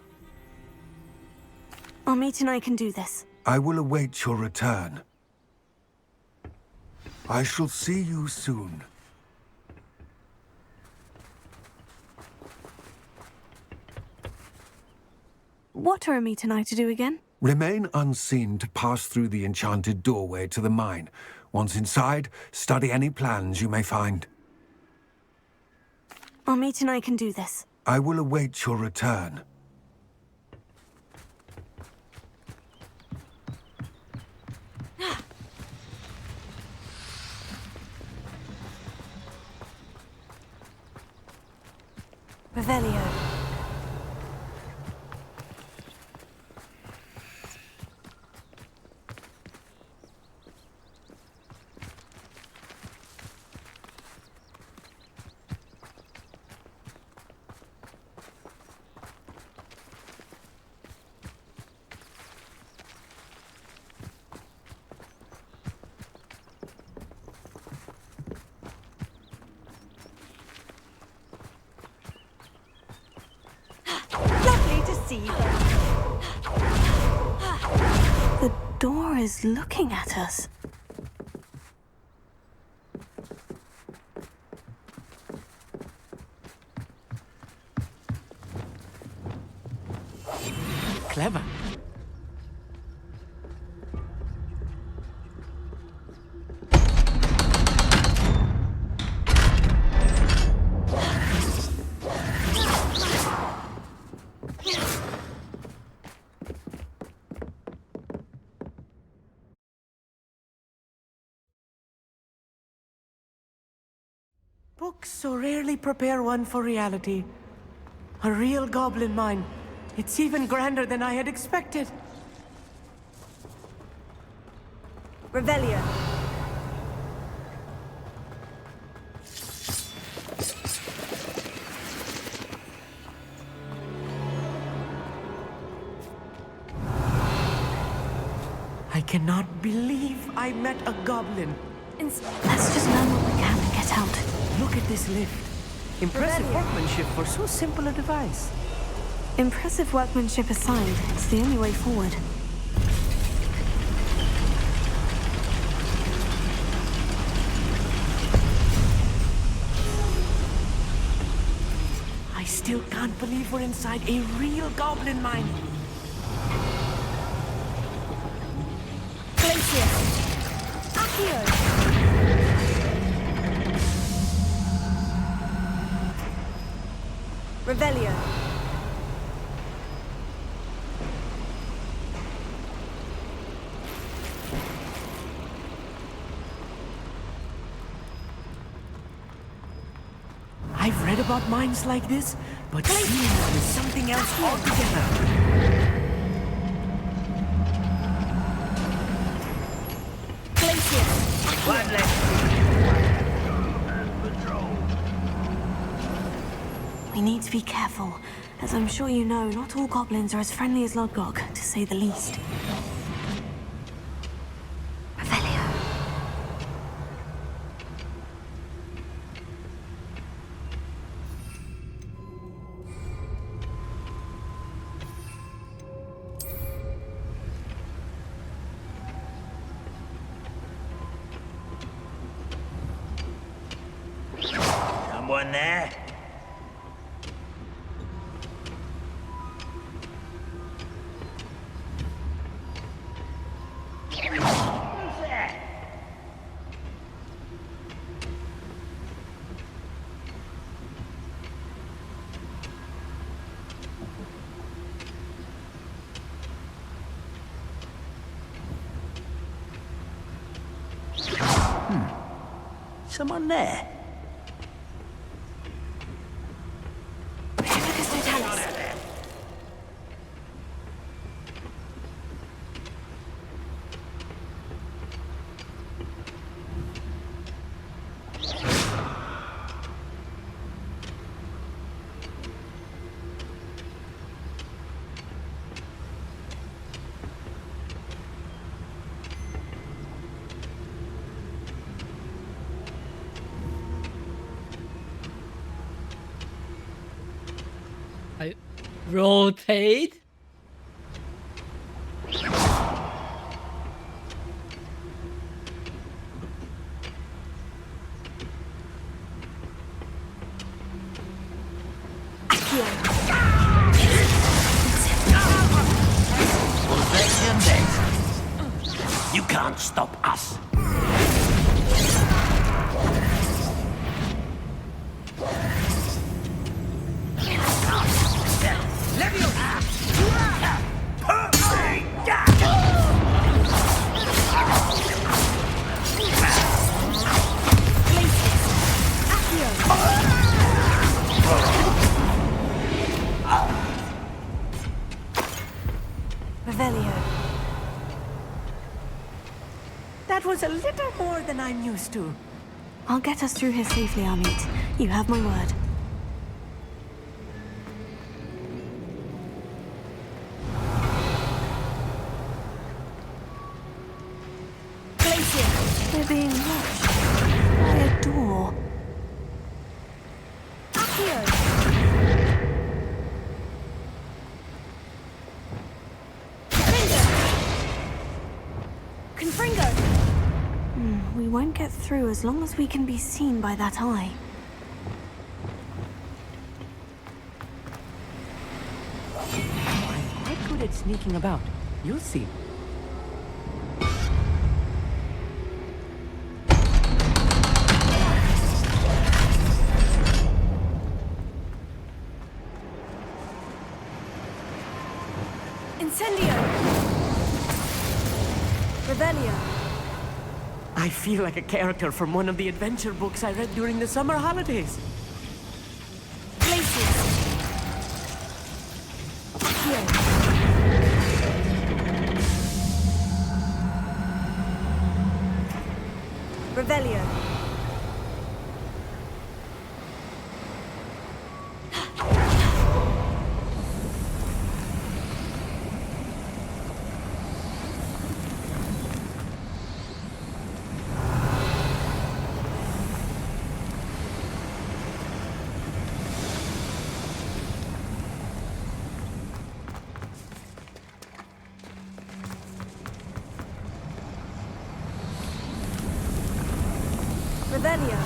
Amit and I can do this. I will await your return. I shall see you soon. What are Amit and I to do again? Remain unseen to pass through the enchanted doorway to the mine. Once inside, study any plans you may find. Amit and I can do this. I will await your return. Revelio. The door is looking at us. Clever. Books so rarely prepare one for reality. A real goblin mine. It's even grander than I had expected. Revelio. I cannot believe I met a goblin. Let's just learn what we can and get out. Look at this lift. Impressive workmanship for so simple a device. Impressive workmanship aside, it's the only way forward. I still can't believe we're inside a real goblin mine. Revelio. I've read about mines like this, but seeing one is something else altogether. One left. We need to be careful. As I'm sure you know, not all goblins are as friendly as Lodgok, to say the least. Someone there? Who's there? Someone there? I rotate. You can't stop us. Revelio. That was a little more than I'm used to. I'll get us through here safely, Amit. You have my word. They're being watched by a door. We won't get through as long as we can be seen by that eye. I'm quite good at sneaking about. You'll see. Incendio! Revelio. I feel like a character from one of the adventure books I read during the summer holidays. Revelio. Revelio.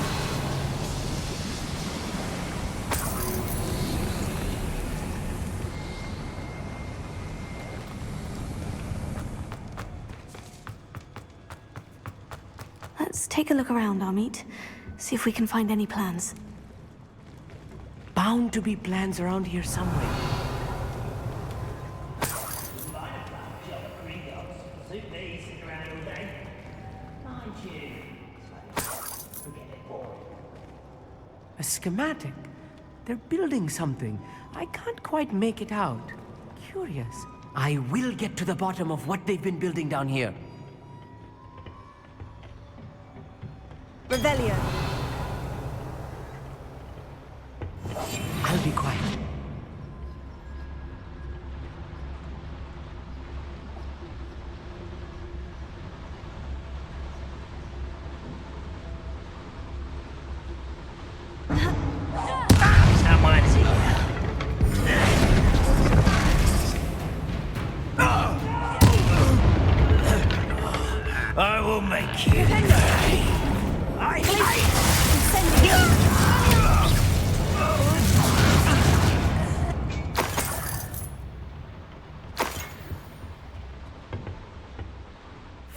Let's take a look around, Amit. See if we can find any plans. Bound to be plans around here somewhere. A schematic? They're building something. I can't quite make it out. Curious. I will get to the bottom of what they've been building down here. Revelio. I'll be quiet. Someone's here. I will make you pay.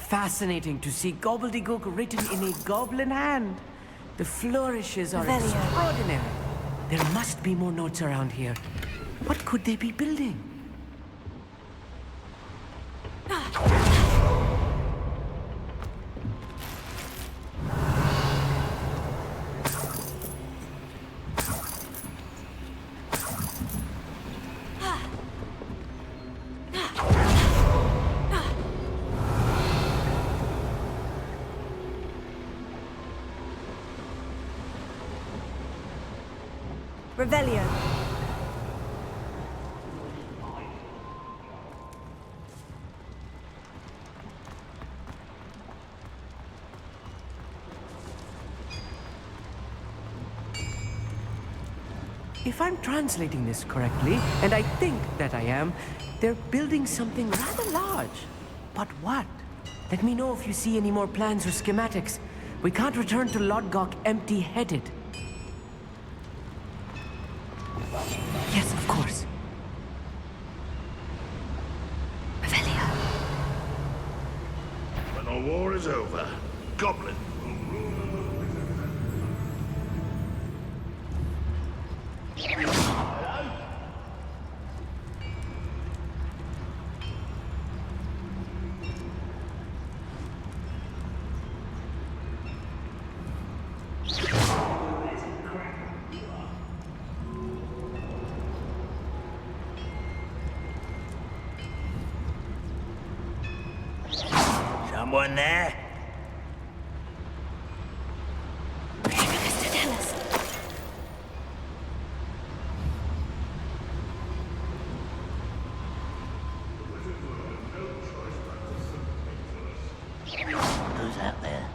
Fascinating to see gobbledygook written in a goblin hand. The flourishes are extraordinary. There must be more notes around here. What could they be building? Revelio. If I'm translating this correctly, and I think that I am, they're building something rather large. But what? Let me know if you see any more plans or schematics. We can't return to Lodgok empty-headed. Yes, of course. Revelio. When the war is over, Goblin will rule. Someone there? Who's out there?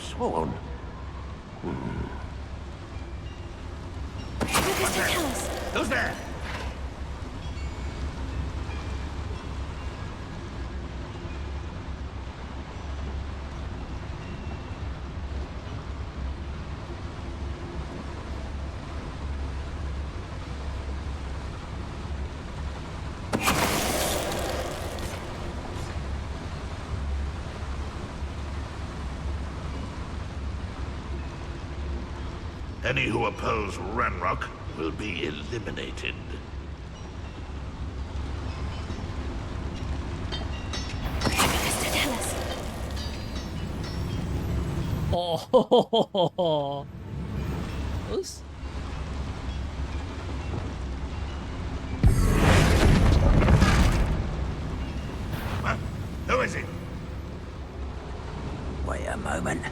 Sworn. Who's there? Any who oppose Ranrock will be eliminated. Oh, Oops. Huh? Who is it? Wait a moment.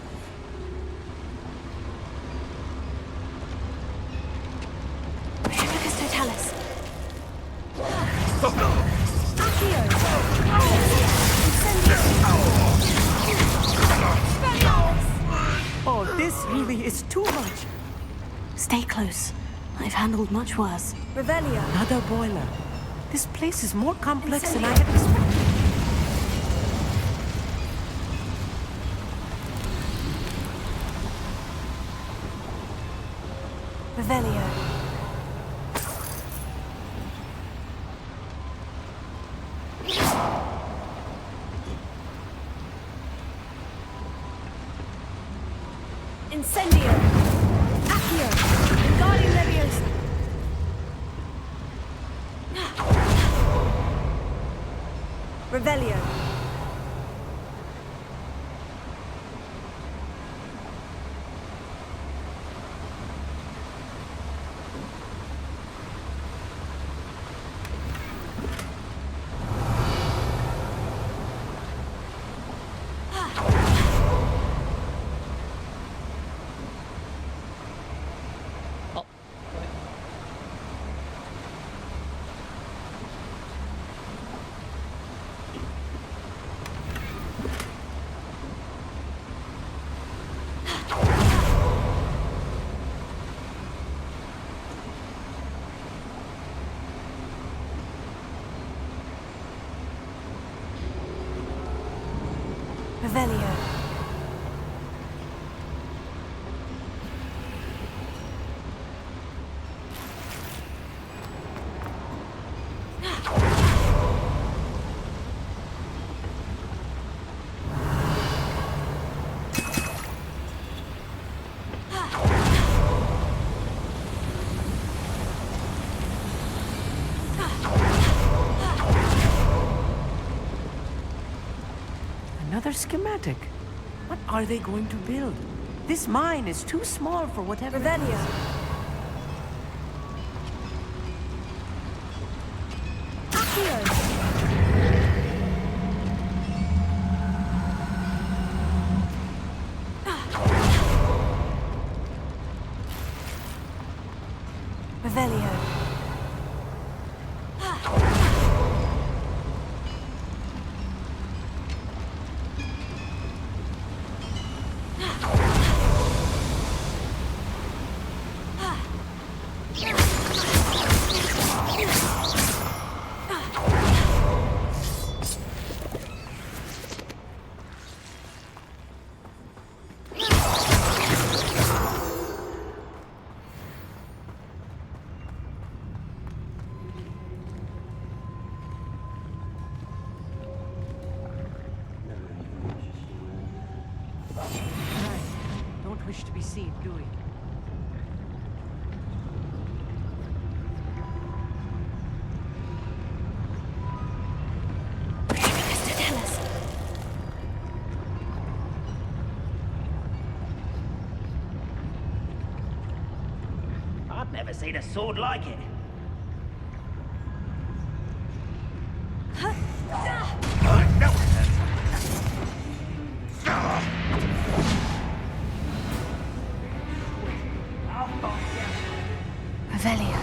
Oh, this really is too much. Stay close. I've handled much worse. Revelio. Another boiler. This place is more complex than I had expected. Revelio. Incendio. Accio. Guardian Leviosa. Revelio. Revelio. Another schematic. What are they going to build? This mine is too small for whatever. Revelio. Revelio. Don't wish to be seen, do we? I've never seen a sword like it. Revelio.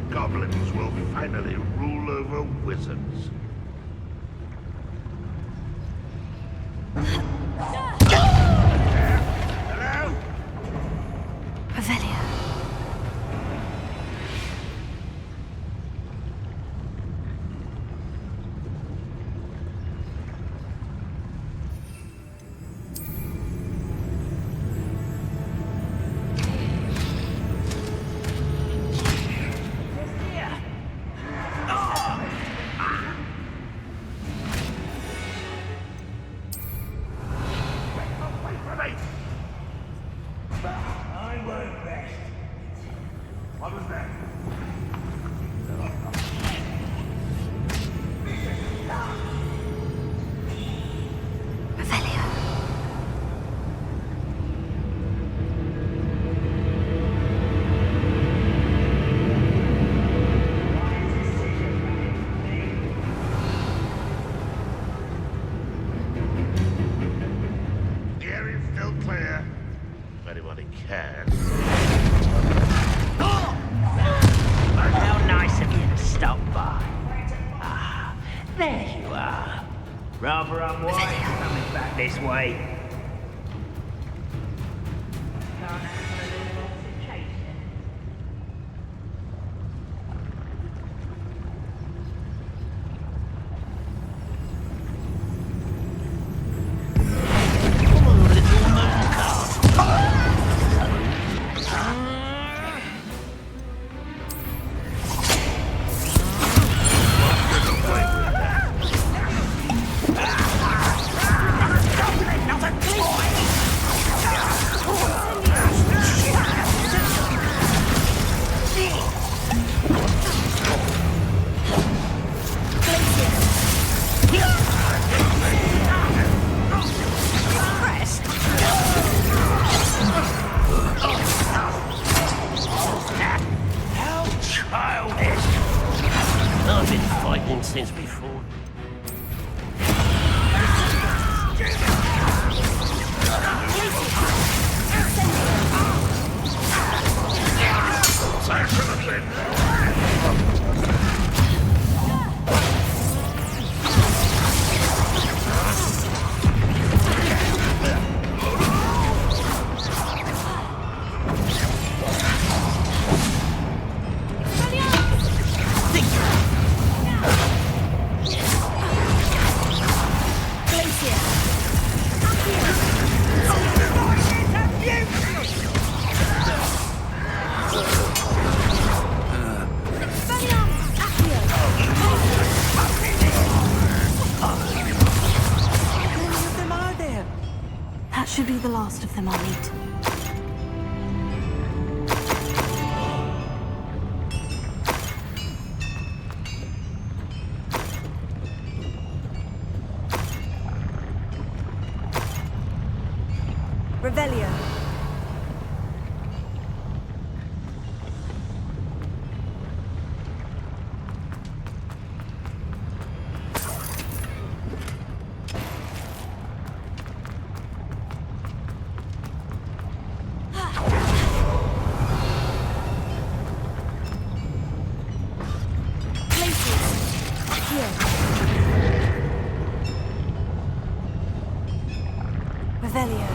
Goblins will finally rule over wizards. Hello? Revelio. I won't rest. What was that? Revelio. The area's still clear. If anybody can. How nice of you to stop by. Ah, there you are. Rather unwise coming back this way. since before. That should be the last of them I'll meet. Revelio. Revelio.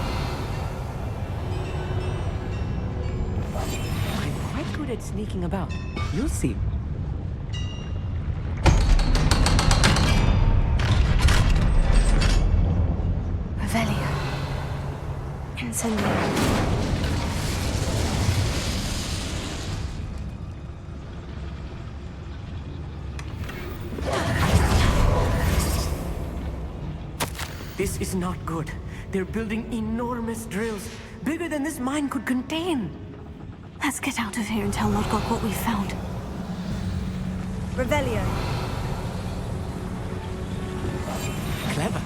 I'm quite good at sneaking about. You'll see. Revelio. Incendio. This is not good. They're building enormous drills, bigger than this mine could contain. Let's get out of here and tell Lodgok what we found. Revelio. Clever.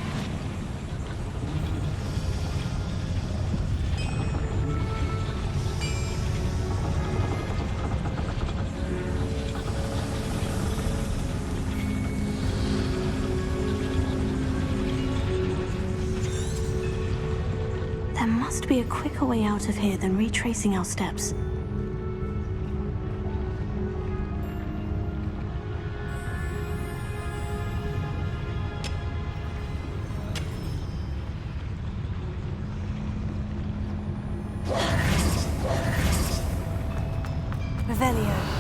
There must be a quicker way out of here than retracing our steps. Revelio.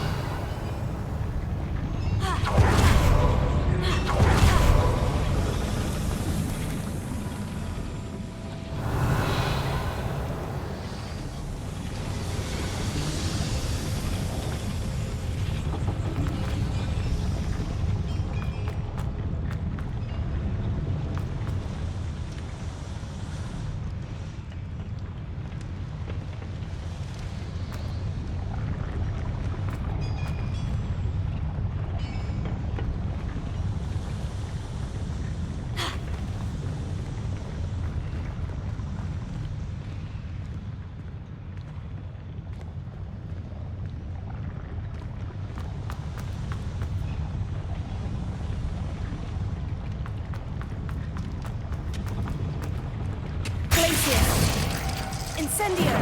Incendio!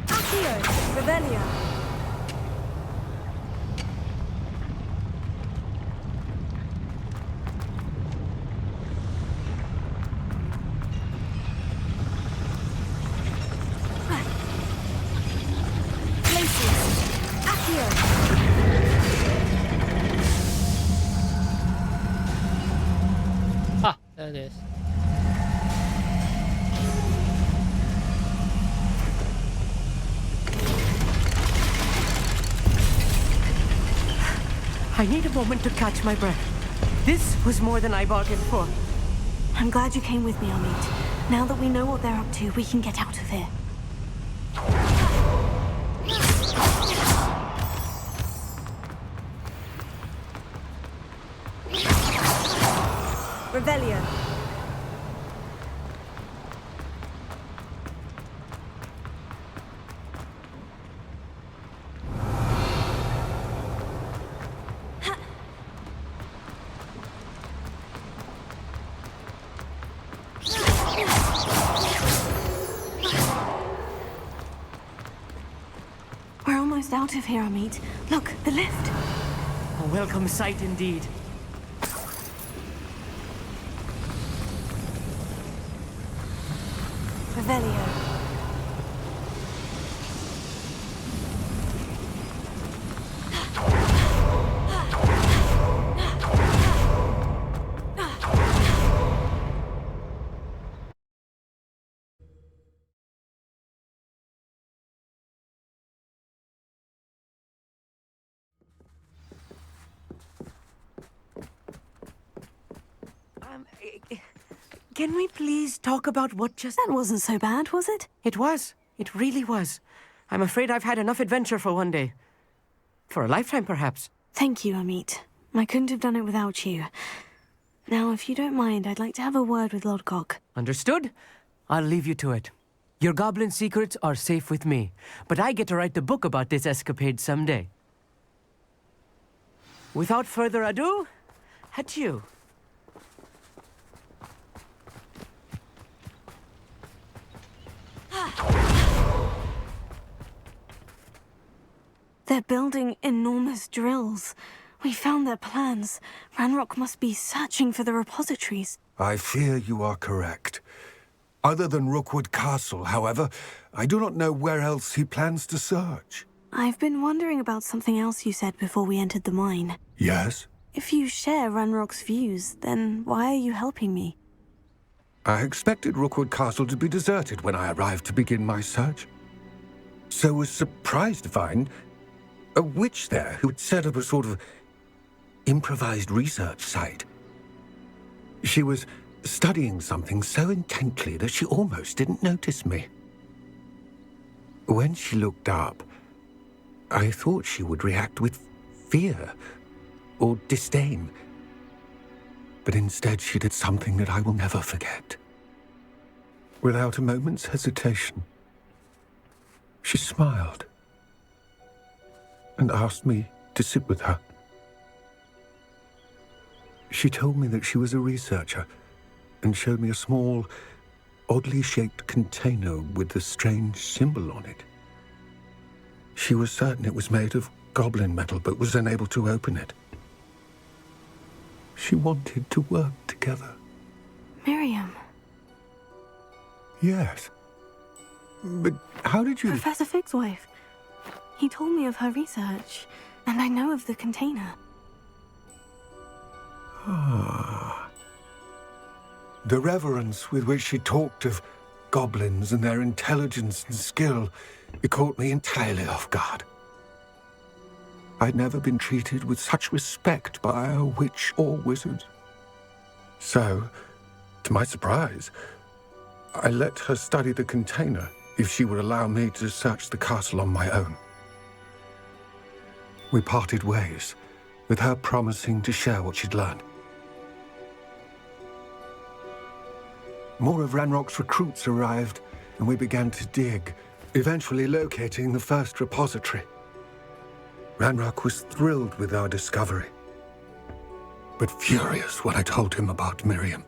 Accio! Revelio! Glacius! Accio! Ah, there it is. I need a moment to catch my breath. This was more than I bargained for. I'm glad you came with me, Amit. Now that we know what they're up to, we can get out of here. Revelio. almost out of here, Amit. Look, the lift. A welcome sight indeed. Revelio. Can we please talk about what just... That wasn't so bad, was it? It was. It really was. I'm afraid I've had enough adventure for one day. For a lifetime, perhaps. Thank you, Amit. I couldn't have done it without you. Now, if you don't mind, I'd like to have a word with Lodgok. Understood? I'll leave you to it. Your goblin secrets are safe with me, but I get to write the book about this escapade someday. Without further ado, adieu. They're building enormous drills. We found their plans. Ranrock must be searching for the repositories. I fear you are correct. Other than Rookwood Castle, however, I do not know where else he plans to search. I've been wondering about something else you said before we entered the mine. Yes? If you share Ranrock's views, then why are you helping me? I expected Rookwood Castle to be deserted when I arrived to begin my search. So was surprised to find a witch there who had set up a sort of improvised research site. She was studying something so intently that she almost didn't notice me. When she looked up, I thought she would react with fear or disdain. But instead she did something that I will never forget. Without a moment's hesitation, she smiled and asked me to sit with her. She told me that she was a researcher and showed me a small, oddly shaped container with a strange symbol on it. She was certain it was made of goblin metal, but was unable to open it. She wanted to work together. Miriam. Yes. But how did you... Professor Fig's wife. He told me of her research, and I know of the container. Ah. The reverence with which she talked of goblins and their intelligence and skill, it caught me entirely off guard. I'd never been treated with such respect by a witch or wizard. So, to my surprise, I let her study the container if she would allow me to search the castle on my own. We parted ways, with her promising to share what she'd learned. More of Ranrock's recruits arrived, and we began to dig, eventually locating the first repository. Ranrock was thrilled with our discovery, but furious when I told him about Miriam.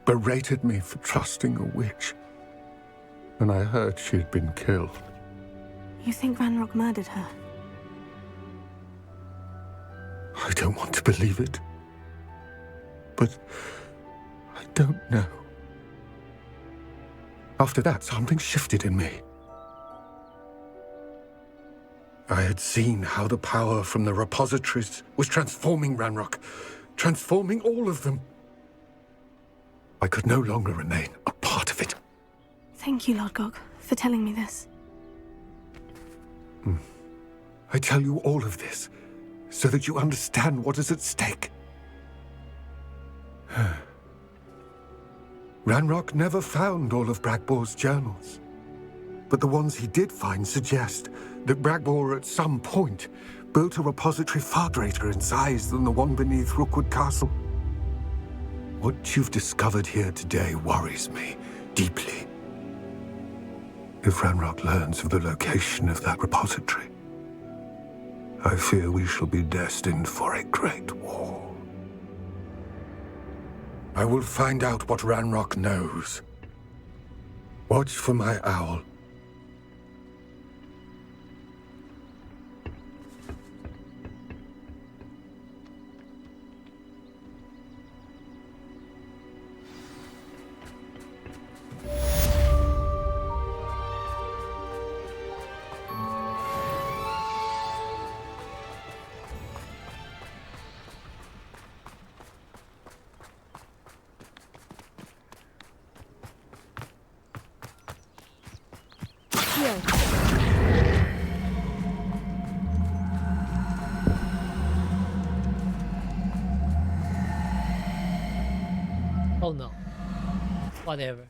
Berated me for trusting a witch, and I heard she had been killed. You think Ranrock murdered her? I don't want to believe it, but I don't know. After that, something shifted in me. I had seen how the power from the repositories was transforming Ranrock, transforming all of them. I could no longer remain a part of it. Thank you, Lodgok, for telling me this. I tell you all of this so that you understand what is at stake. Ranrock never found all of Bragbor's journals, but the ones he did find suggest that Bragbor at some point built a repository far greater in size than the one beneath Rookwood Castle. What you've discovered here today worries me deeply. If Ranrock learns of the location of that repository, I fear we shall be destined for a great war. I will find out what Ranrock knows. Watch for my owl. Revelio. Oh no. Whatever.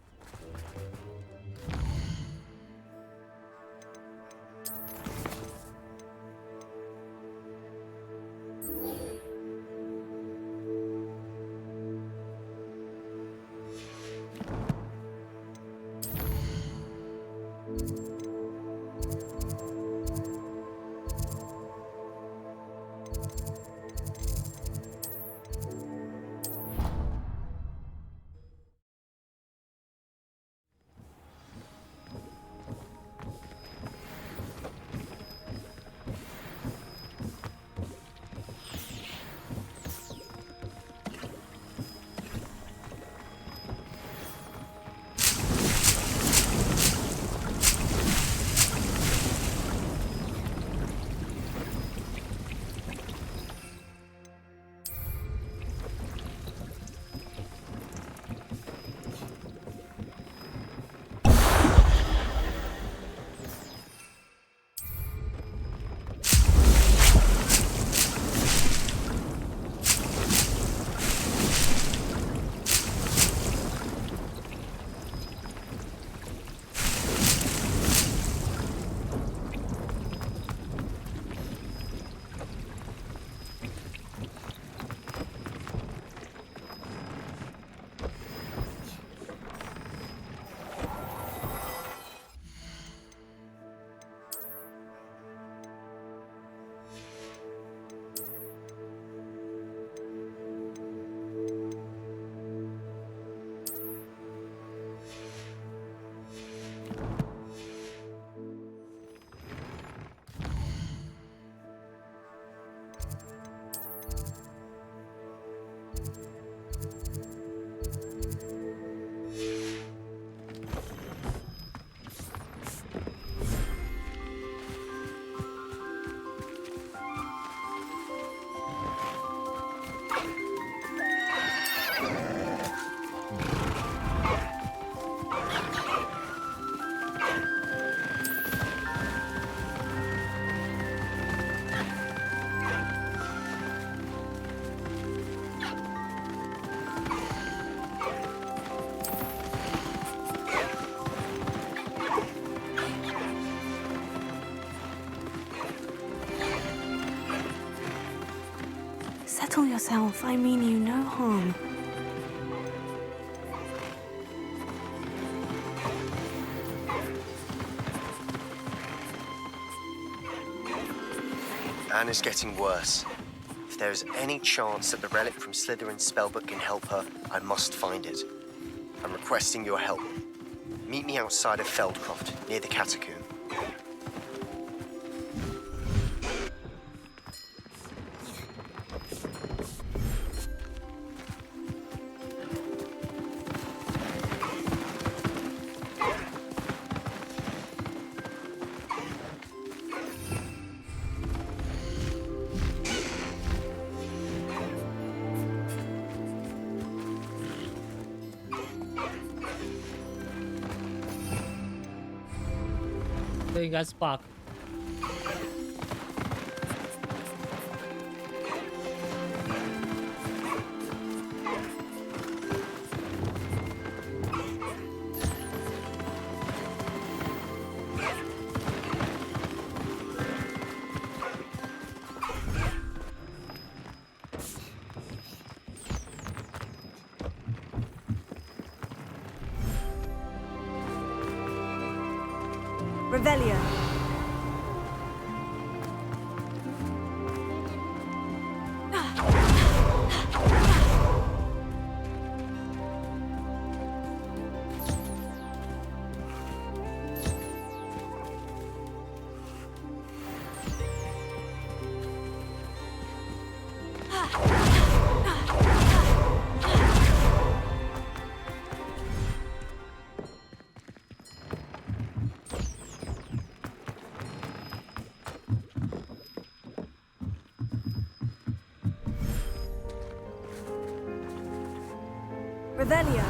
Settle yourself. I mean you no harm. Anne is getting worse. If there is any chance that the relic from Slytherin's spellbook can help her, I must find it. I'm requesting your help. Meet me outside of Feldcroft, near the catacomb. There you got Spock. Revelio. Revelio.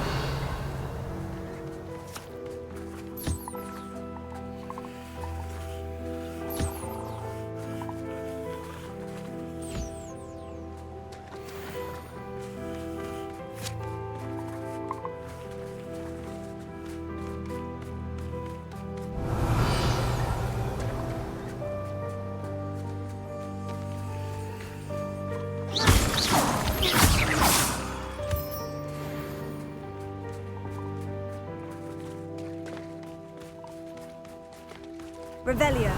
Revelio.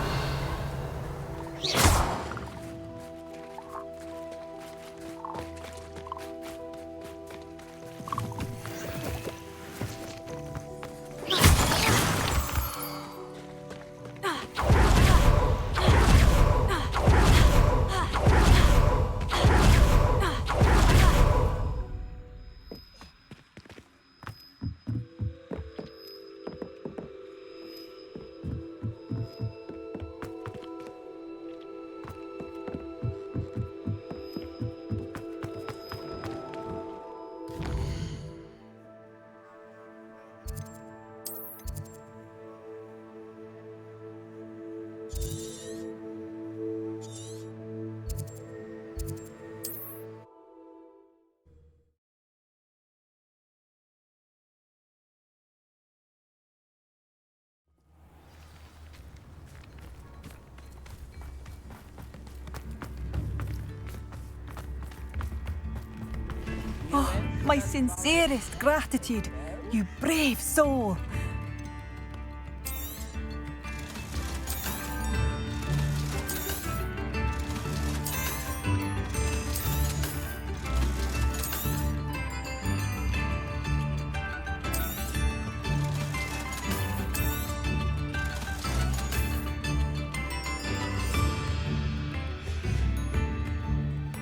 Oh, my sincerest gratitude, you brave soul.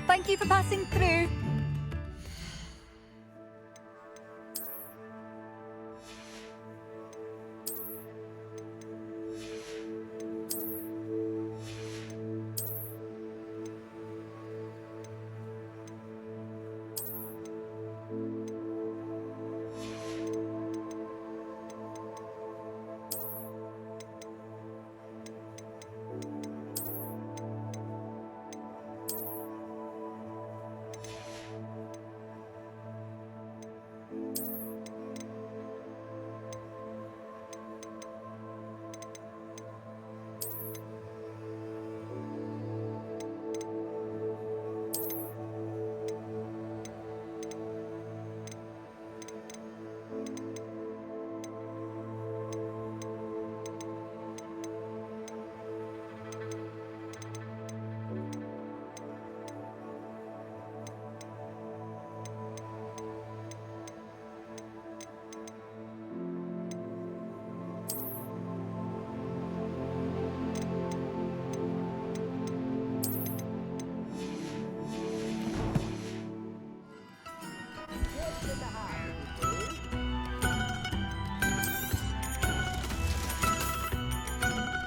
Thank you for passing through.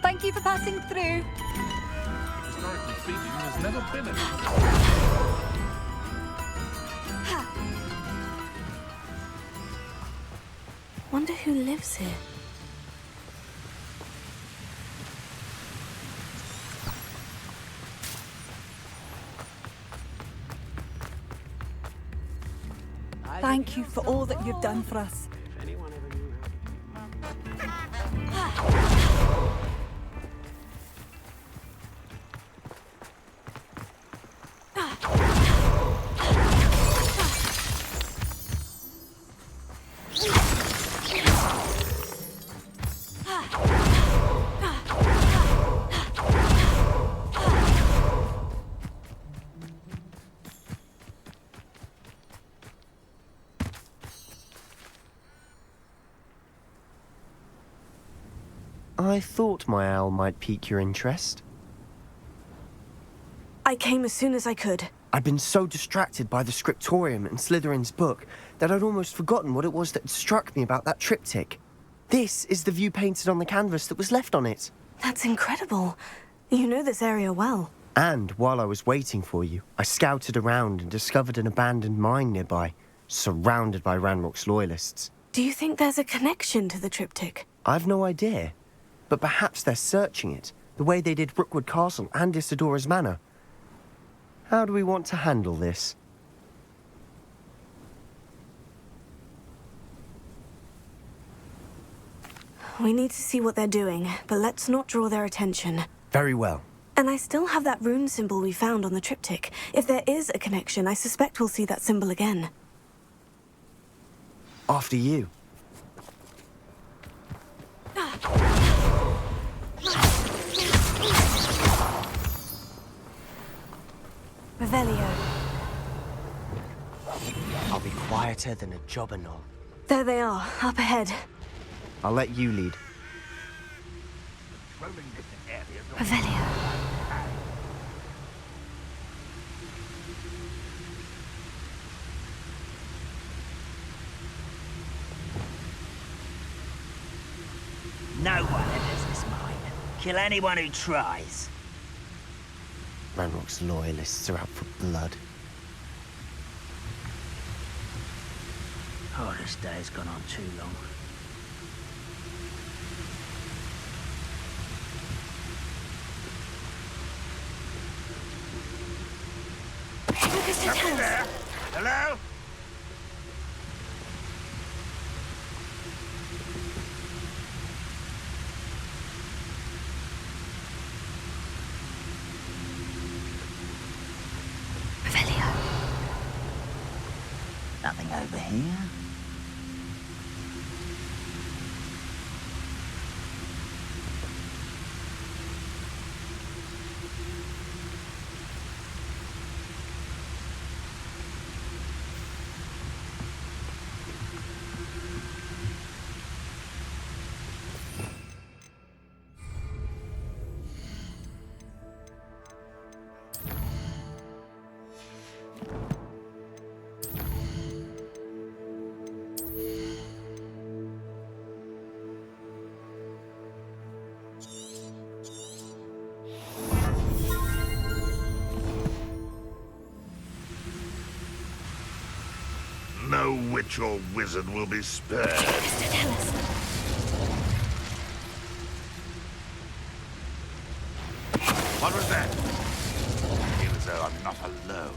Thank you for passing through. Historically speaking, there's never been any. Wonder who lives here. Thank you for all that you've done for us. I thought my owl might pique your interest. I came as soon as I could. I'd been so distracted by the scriptorium and Slytherin's book that I'd almost forgotten what it was that struck me about that triptych. This is the view painted on the canvas that was left on it. That's incredible. You know this area well. And while I was waiting for you, I scouted around and discovered an abandoned mine nearby, surrounded by Ranrock's loyalists. Do you think there's a connection to the triptych? I've no idea, but perhaps they're searching it, the way they did Rookwood Castle and Isidora's Manor. How do we want to handle this? We need to see what they're doing, but let's not draw their attention. Very well. And I still have that rune symbol we found on the triptych. If there is a connection, I suspect we'll see that symbol again. After you. Revelio. I'll be quieter than a jobberknoll. There they are, up ahead. I'll let you lead. Revelio. No one enters this mine. Kill anyone who tries. Ranrock's loyalists are out for blood. Oh, this day's gone on too long. Somebody there? Hello? Revelio. Nothing over here. No witch or wizard will be spared. Mr. Tellis. What was that? I feel as though I'm not alone.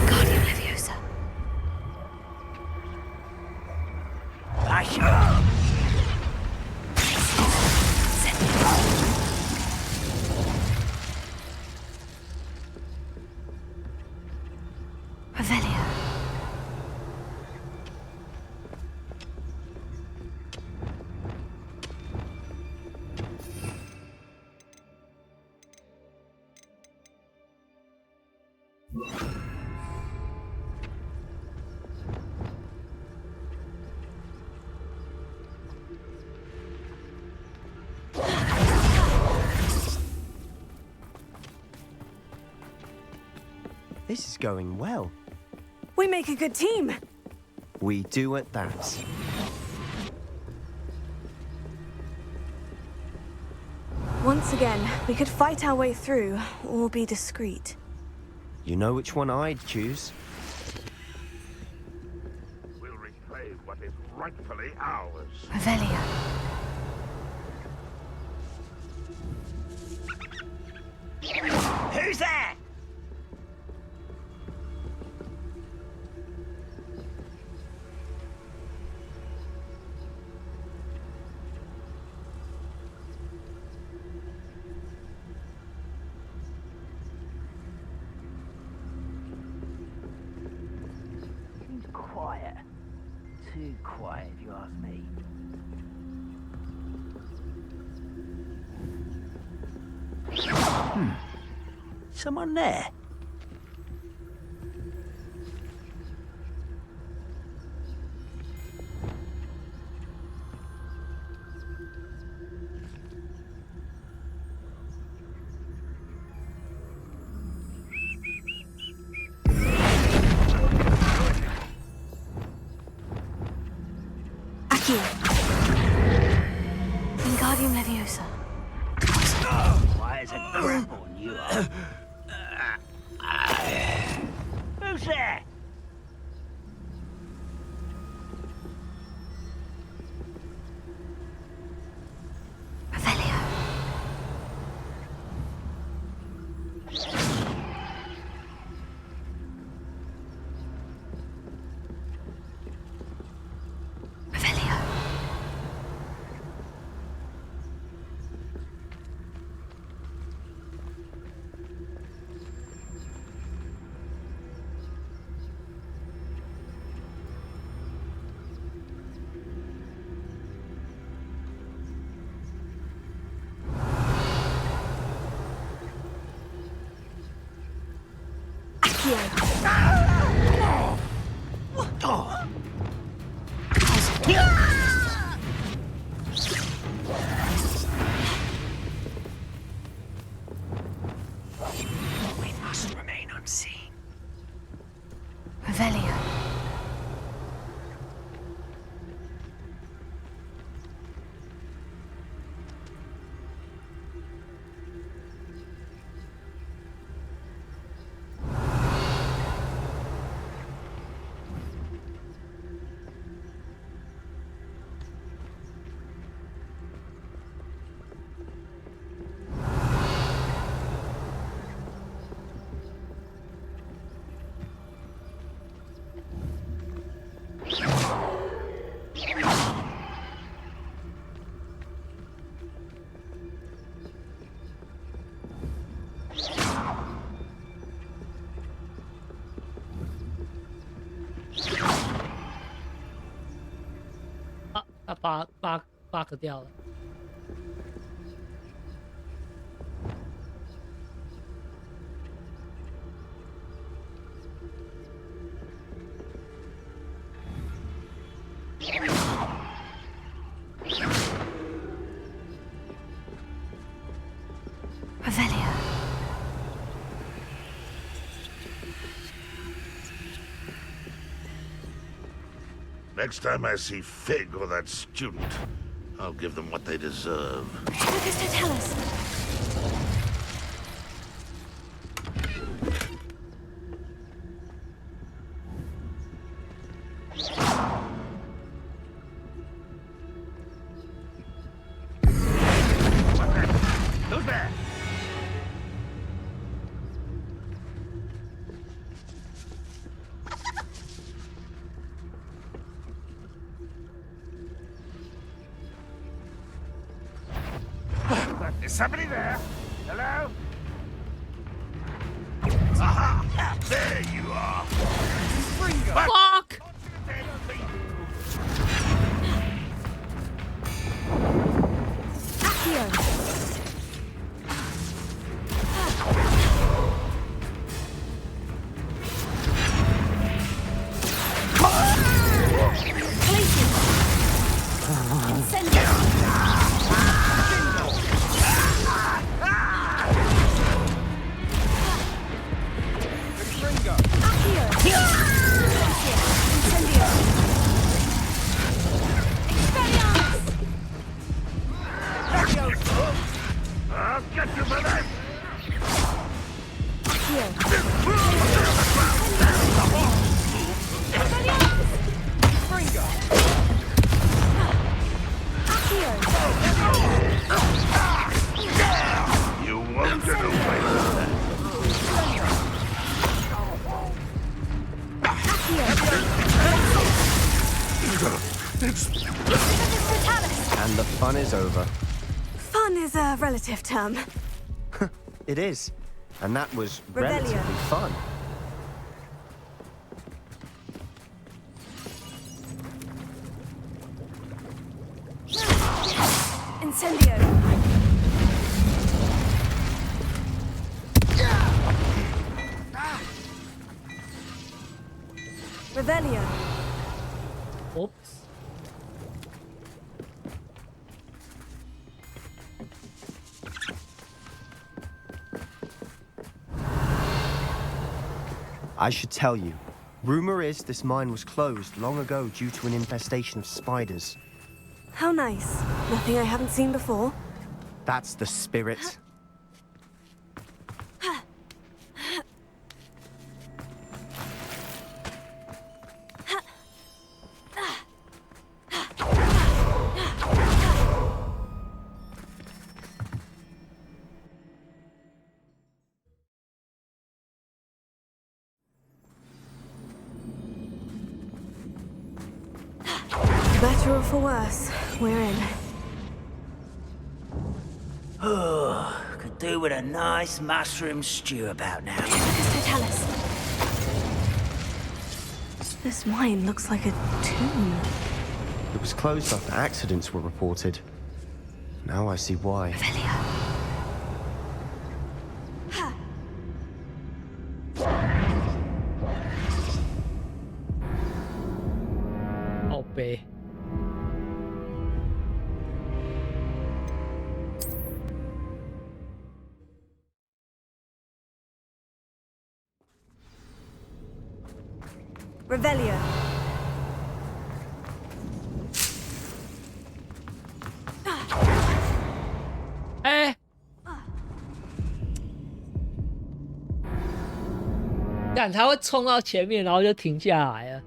Guardian Leviosa. Revelio. This is going well. We make a good team. We do at that. Once again, we could fight our way through, or be discreet. You know which one I'd choose? We'll reclaim what is rightfully ours. Revelio. Who's there? Seems quiet. Too quiet, if you ask me. Someone there? Wingardium Leviosa. Why is a grapple you are? Who's there? Revelio. Revelio. We must remain unseen. Revelio.他 bug 掉了。Revelio. Next time I see Fig or that student, I'll give them what they deserve. Lucas Totalis. Who's there? Is somebody there? Hello? Aha! There you are! Fuck! Accio. I'll get you for that! You won't get away with that. And the fun is over. Fun is a relative term. It is. And that was Revelio. relatively fun. Incendio. Revelio. Oops. I should tell you. Rumor is this mine was closed long ago due to an infestation of spiders. How nice. Nothing I haven't seen before. That's the spirit. For better or for worse, we're in. Oh, could do with a nice mushroom stew about now. Totalis. This wine looks like a tomb. It was closed after accidents were reported. Now I see why. Oh, B. Revelio. Eh. 干，他会冲到前面，然后就停下来了。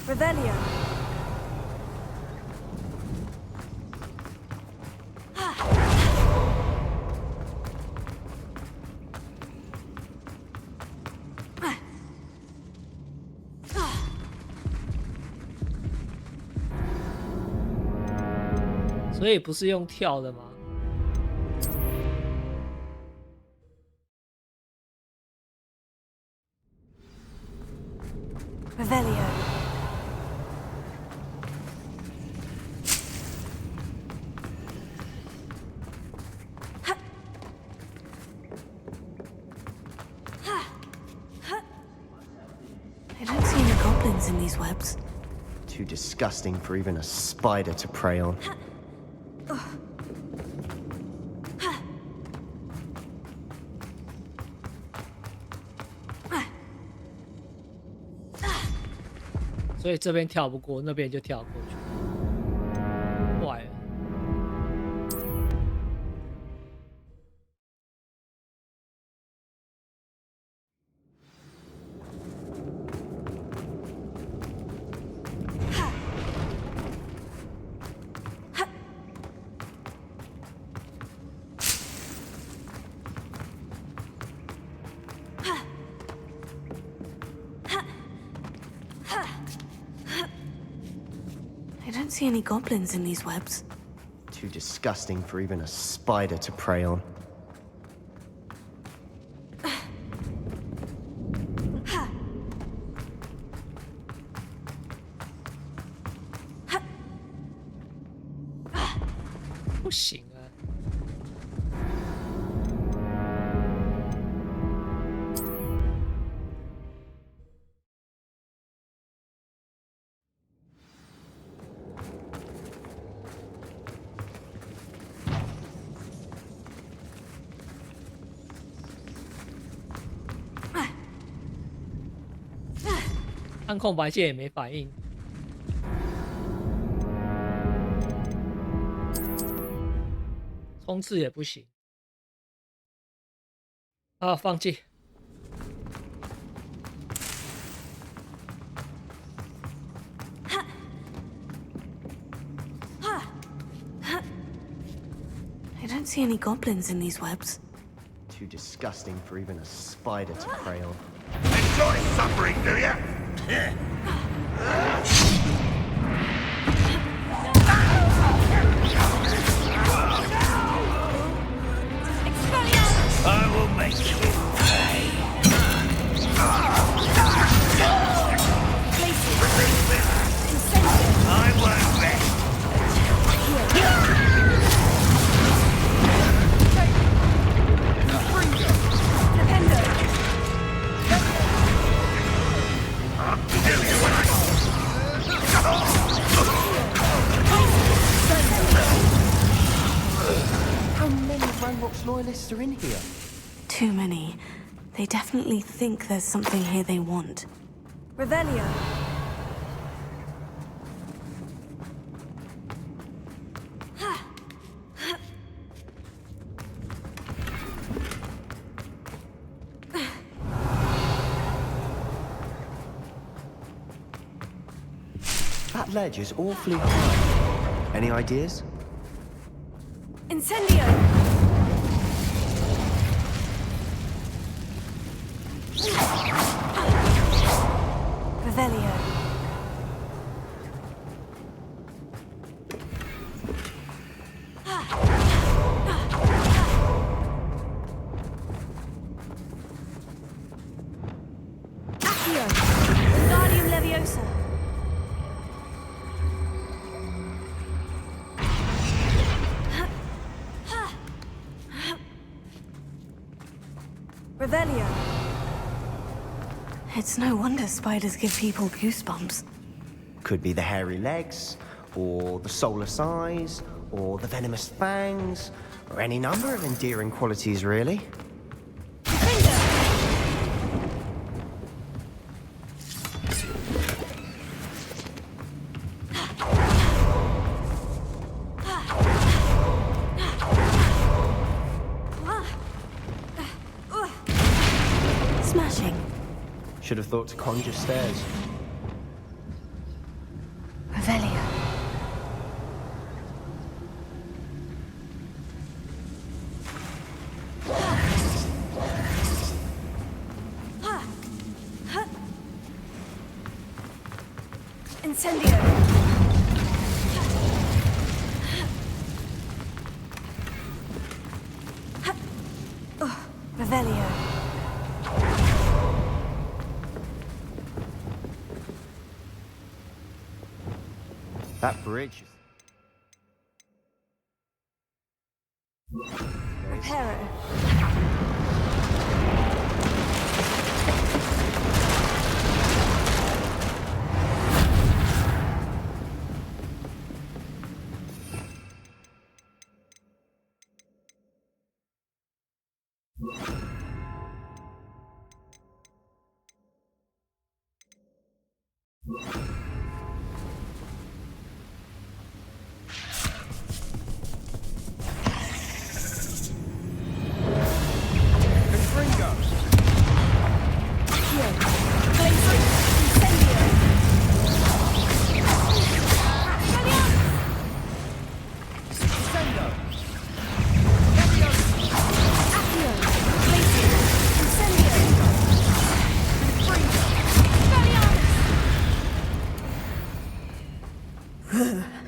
Revelio. Ah. 所以不是用跳的吗？ Revelio. I don't see any goblins in these webs. Too disgusting for even a spider to prey on. Ugh. 所以这边跳不过，那边就跳过去。怪了。I don't see any goblins in these webs. Too disgusting for even a spider to prey on.不行啊！按空白键也没反应。冲刺也不行。啊，放弃。I don't see any goblins in these webs. Too disgusting for even a spider to prey on. Enjoy suffering, do you? I will make you pay. I won't rest. are in here? Too many. They definitely think there's something here they want. Revelio. That ledge is awfully high. Any ideas? Incendio! Revelio. Accio! Wingardium Leviosa! Revelio. It's no wonder spiders give people goosebumps. Could be the hairy legs, or the soulless eyes, or the venomous fangs, or any number of endearing qualities, really. Smashing. Should have thought to conjure stairs. Revelio. Incendio. Revelio. That bridge is... Reparo.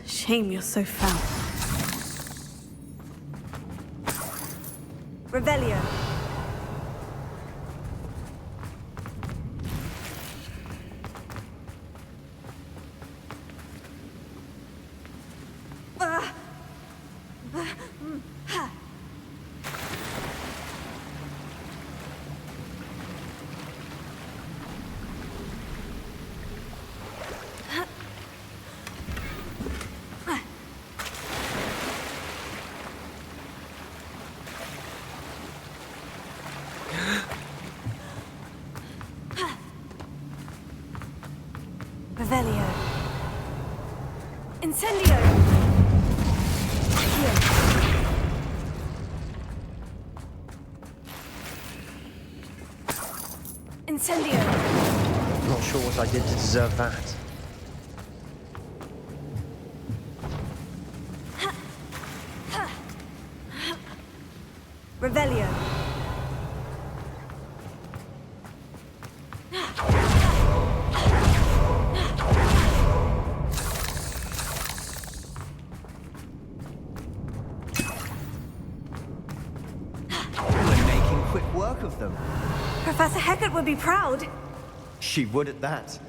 Shame you're so foul. Revelio. Revelio. Incendio! Incendio! Not sure what I did to deserve that. Revelio. Of them. Professor Hecat would be proud. She would at that.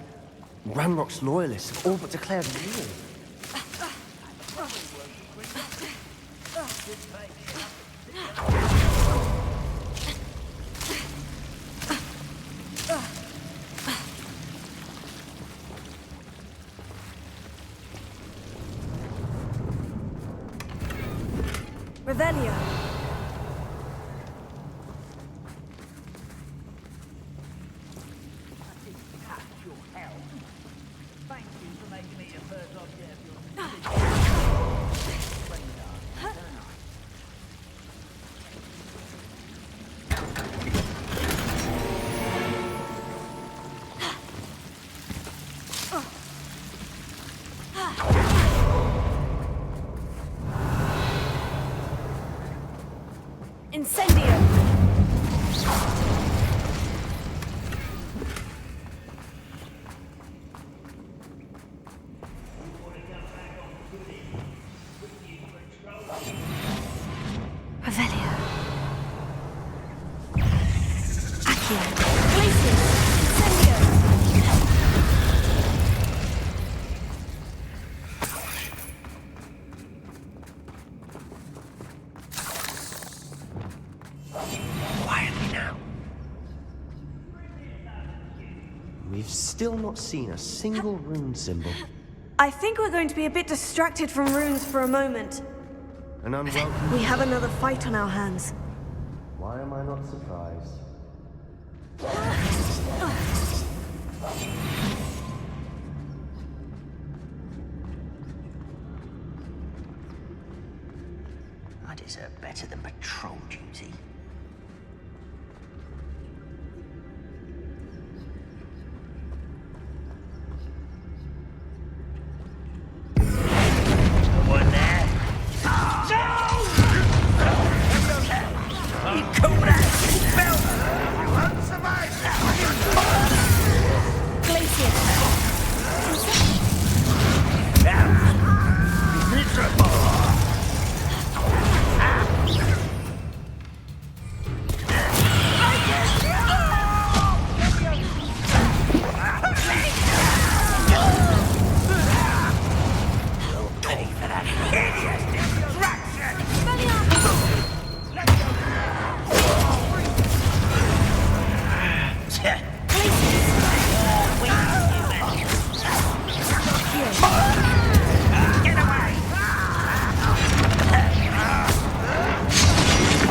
Ranrock's loyalists have all but declared war. Revelio. Accio. Glacius. Incendio. Quietly now. We've still not seen a single rune symbol. I think we're going to be a bit distracted from runes for a moment. An unwelcome... We have another fight on our hands. Why am I not surprised? I deserve better than patrol duty. One there. You cobra! Bell! You won't survive! Glacius. Miserable!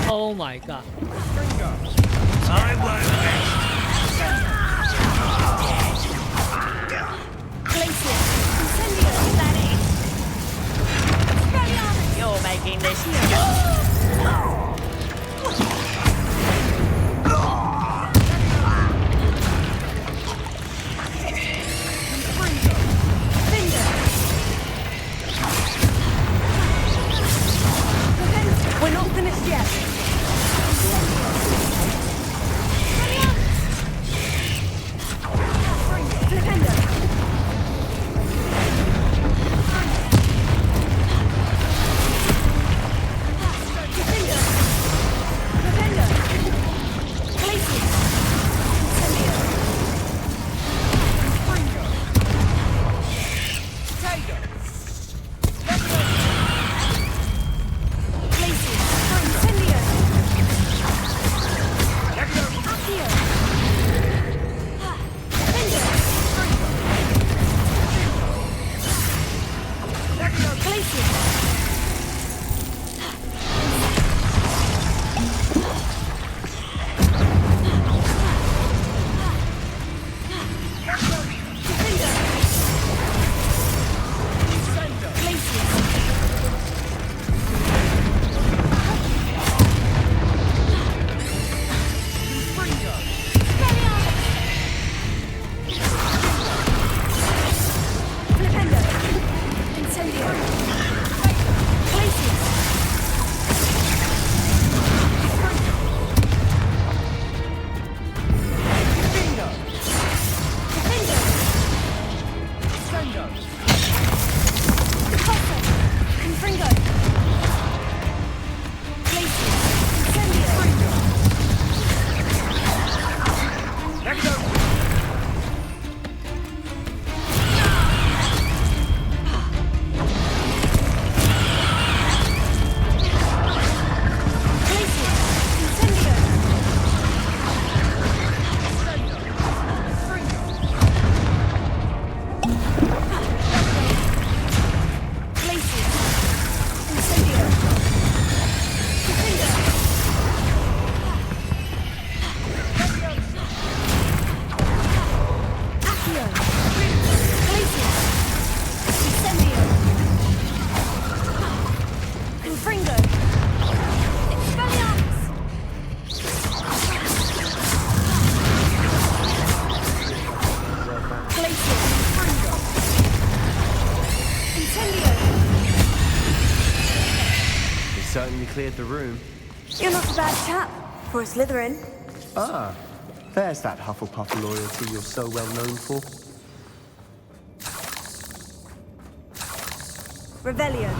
Oh my god. I won't rest. Glacius. Incendio. That is. You're making this. We're not finished yet. Certainly cleared the room. You're not a bad chap for a Slytherin. Ah, there's that Hufflepuff loyalty you're so well known for. Revelio.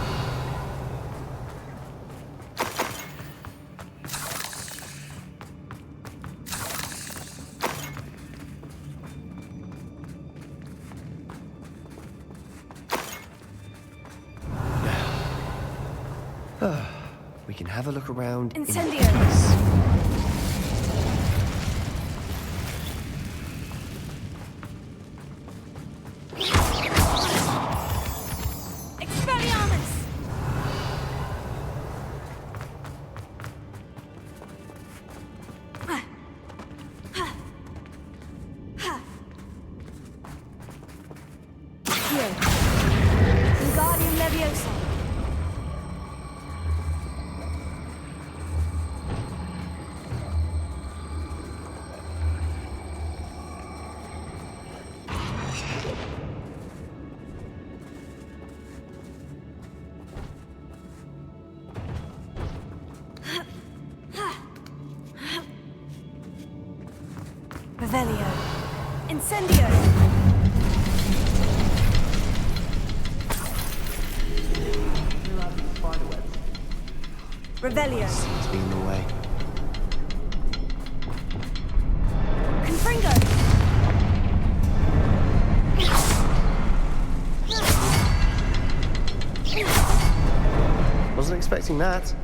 We can have a look around in Incendio. peace. Expelliarmus! Here. Wingardium Leviosa. Revelio. Incendio. Revelio. Seems to be in the way. Confringo. Wasn't expecting that.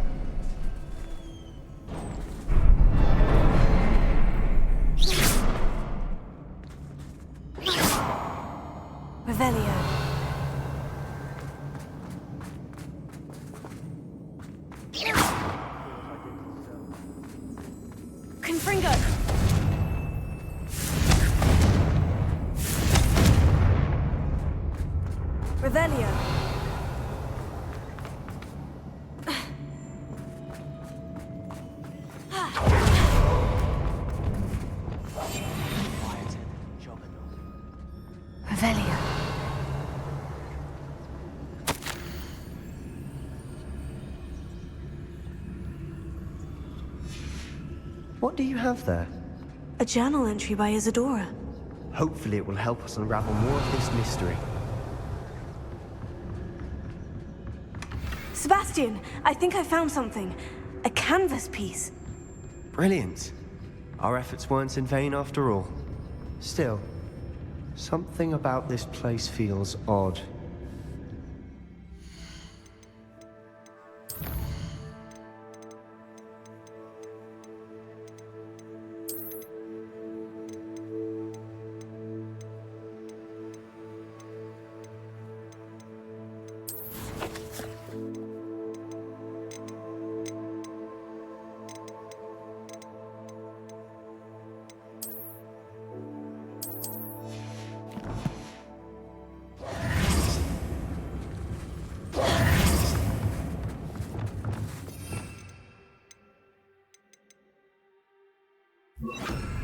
Revelio. Confringo. Revelio. Revelio. What do you have there? A journal entry by Isadora. Hopefully it will help us unravel more of this mystery. Sebastian, I think I found something. A canvas piece. Brilliant. Our efforts weren't in vain after all. Still, something about this place feels odd.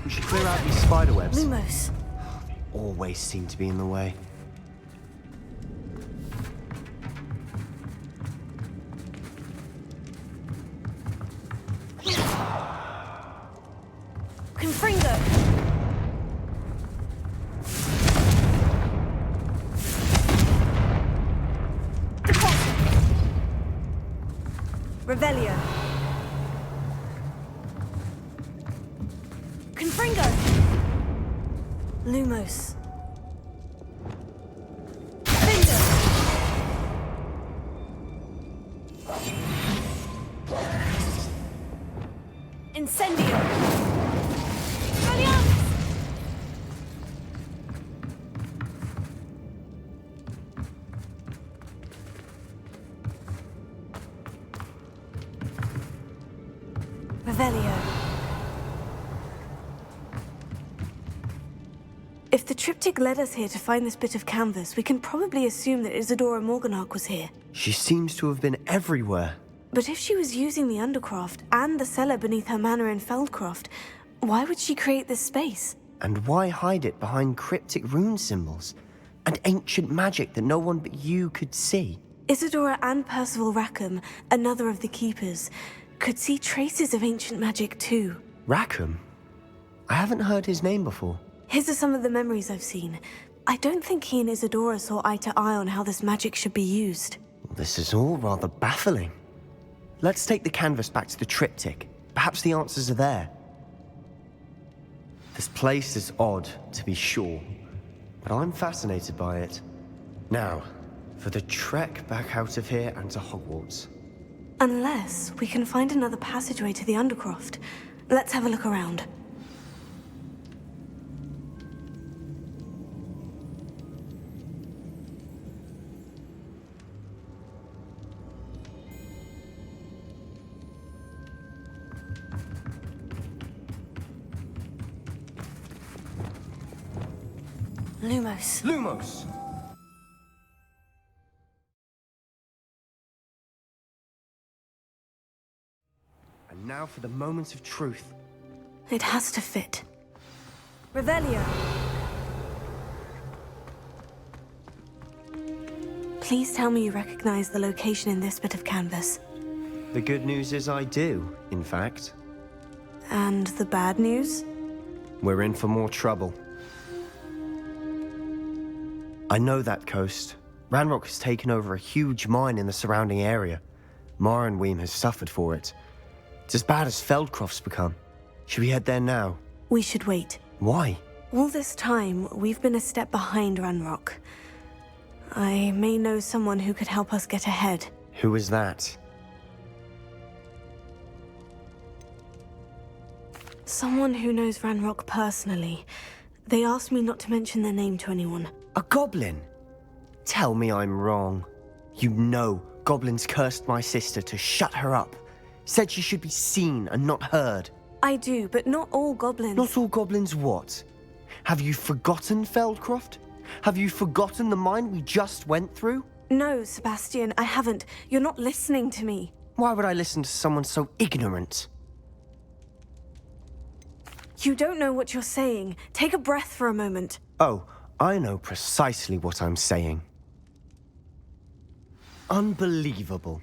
We should clear out these spiderwebs. Lumos. They always seem to be in the way. Confringo. Revelio. Confringo. Lumos. Finger. Incendio. Expelliarmus. Revelio. If the triptych led us here to find this bit of canvas, we can probably assume that Isadora Morganach was here. She seems to have been everywhere. But if she was using the Undercroft and the cellar beneath her manor in Feldcroft, why would she create this space? And why hide it behind cryptic rune symbols and ancient magic that no one but you could see? Isadora and Percival Rackham, another of the Keepers, could see traces of ancient magic too. Rackham? I haven't heard his name before. His are some of the memories I've seen. I don't think he and Isadora saw eye to eye on how this magic should be used. This is all rather baffling. Let's take the canvas back to the triptych. Perhaps the answers are there. This place is odd, to be sure, but I'm fascinated by it. Now, for the trek back out of here and to Hogwarts. Unless we can find another passageway to the Undercroft. Let's have a look around. Lumos. Lumos! And now for the moment of truth. It has to fit. Revelio. Please tell me you recognize the location in this bit of canvas. The good news is I do, in fact. And the bad news? We're in for more trouble. I know that coast. Ranrock has taken over a huge mine in the surrounding area. Morinweem has suffered for it. It's as bad as Feldcroft's become. Should we head there now? We should wait. Why? All this time, we've been a step behind Ranrock. I may know someone who could help us get ahead. Who is that? Someone who knows Ranrock personally. They asked me not to mention their name to anyone. A goblin? Tell me I'm wrong. You know goblins cursed my sister to shut her up. Said she should be seen and not heard. I do, but not all goblins. Not all goblins what? Have you forgotten Feldcroft? Have you forgotten the mine we just went through? No, Sebastian, I haven't. You're not listening to me. Why would I listen to someone so ignorant? You don't know what you're saying. Take a breath for a moment. Oh, I know precisely what I'm saying. Unbelievable.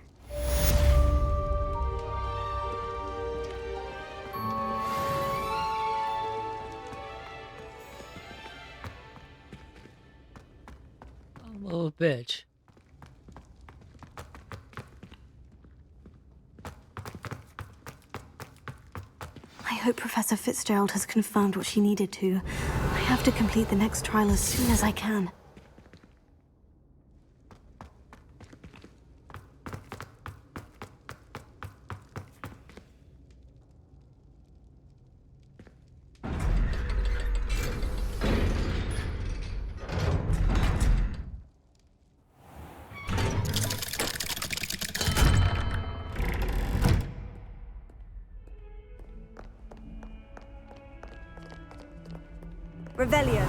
Oh, bitch. I hope Professor Fitzgerald has confirmed what she needed to. I have to complete the next trial as soon as I can. Revelio.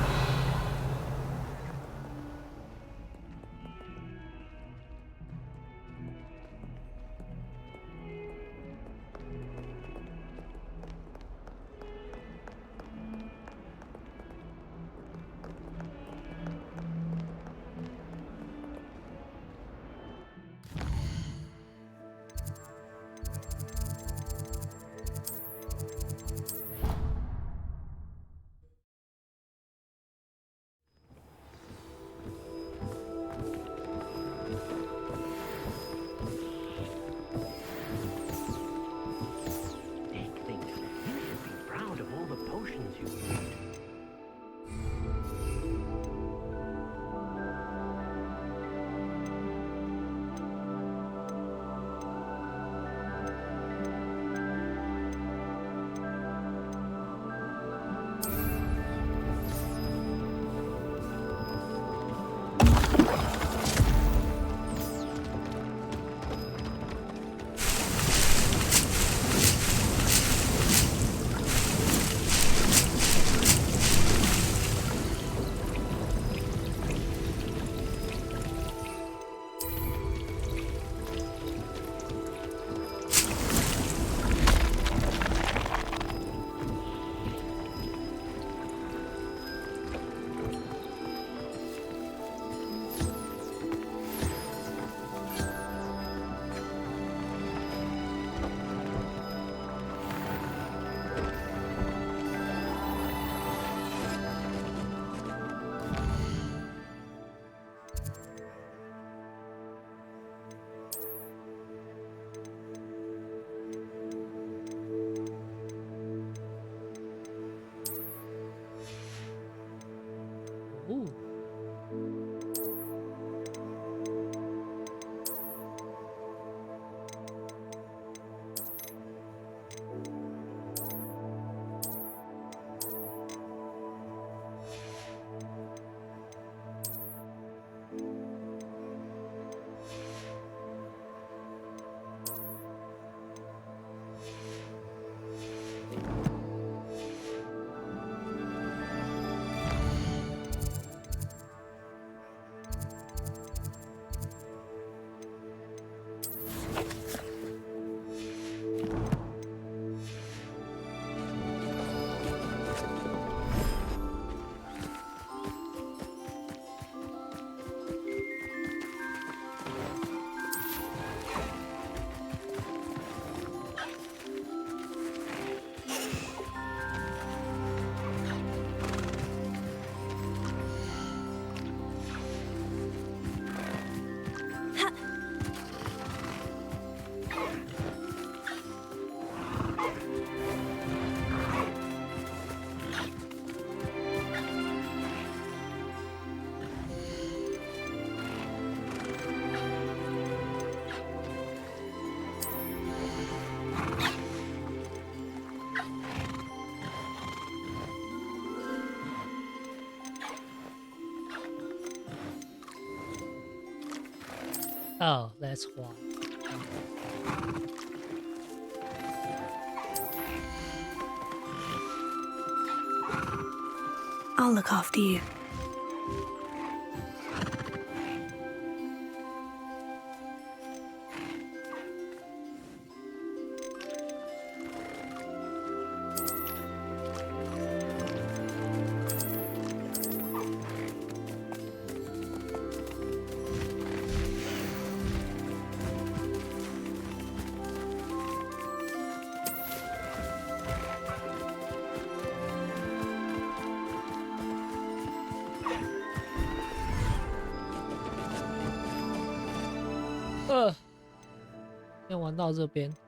Oh, that's why. I'll look after you.先玩到这边。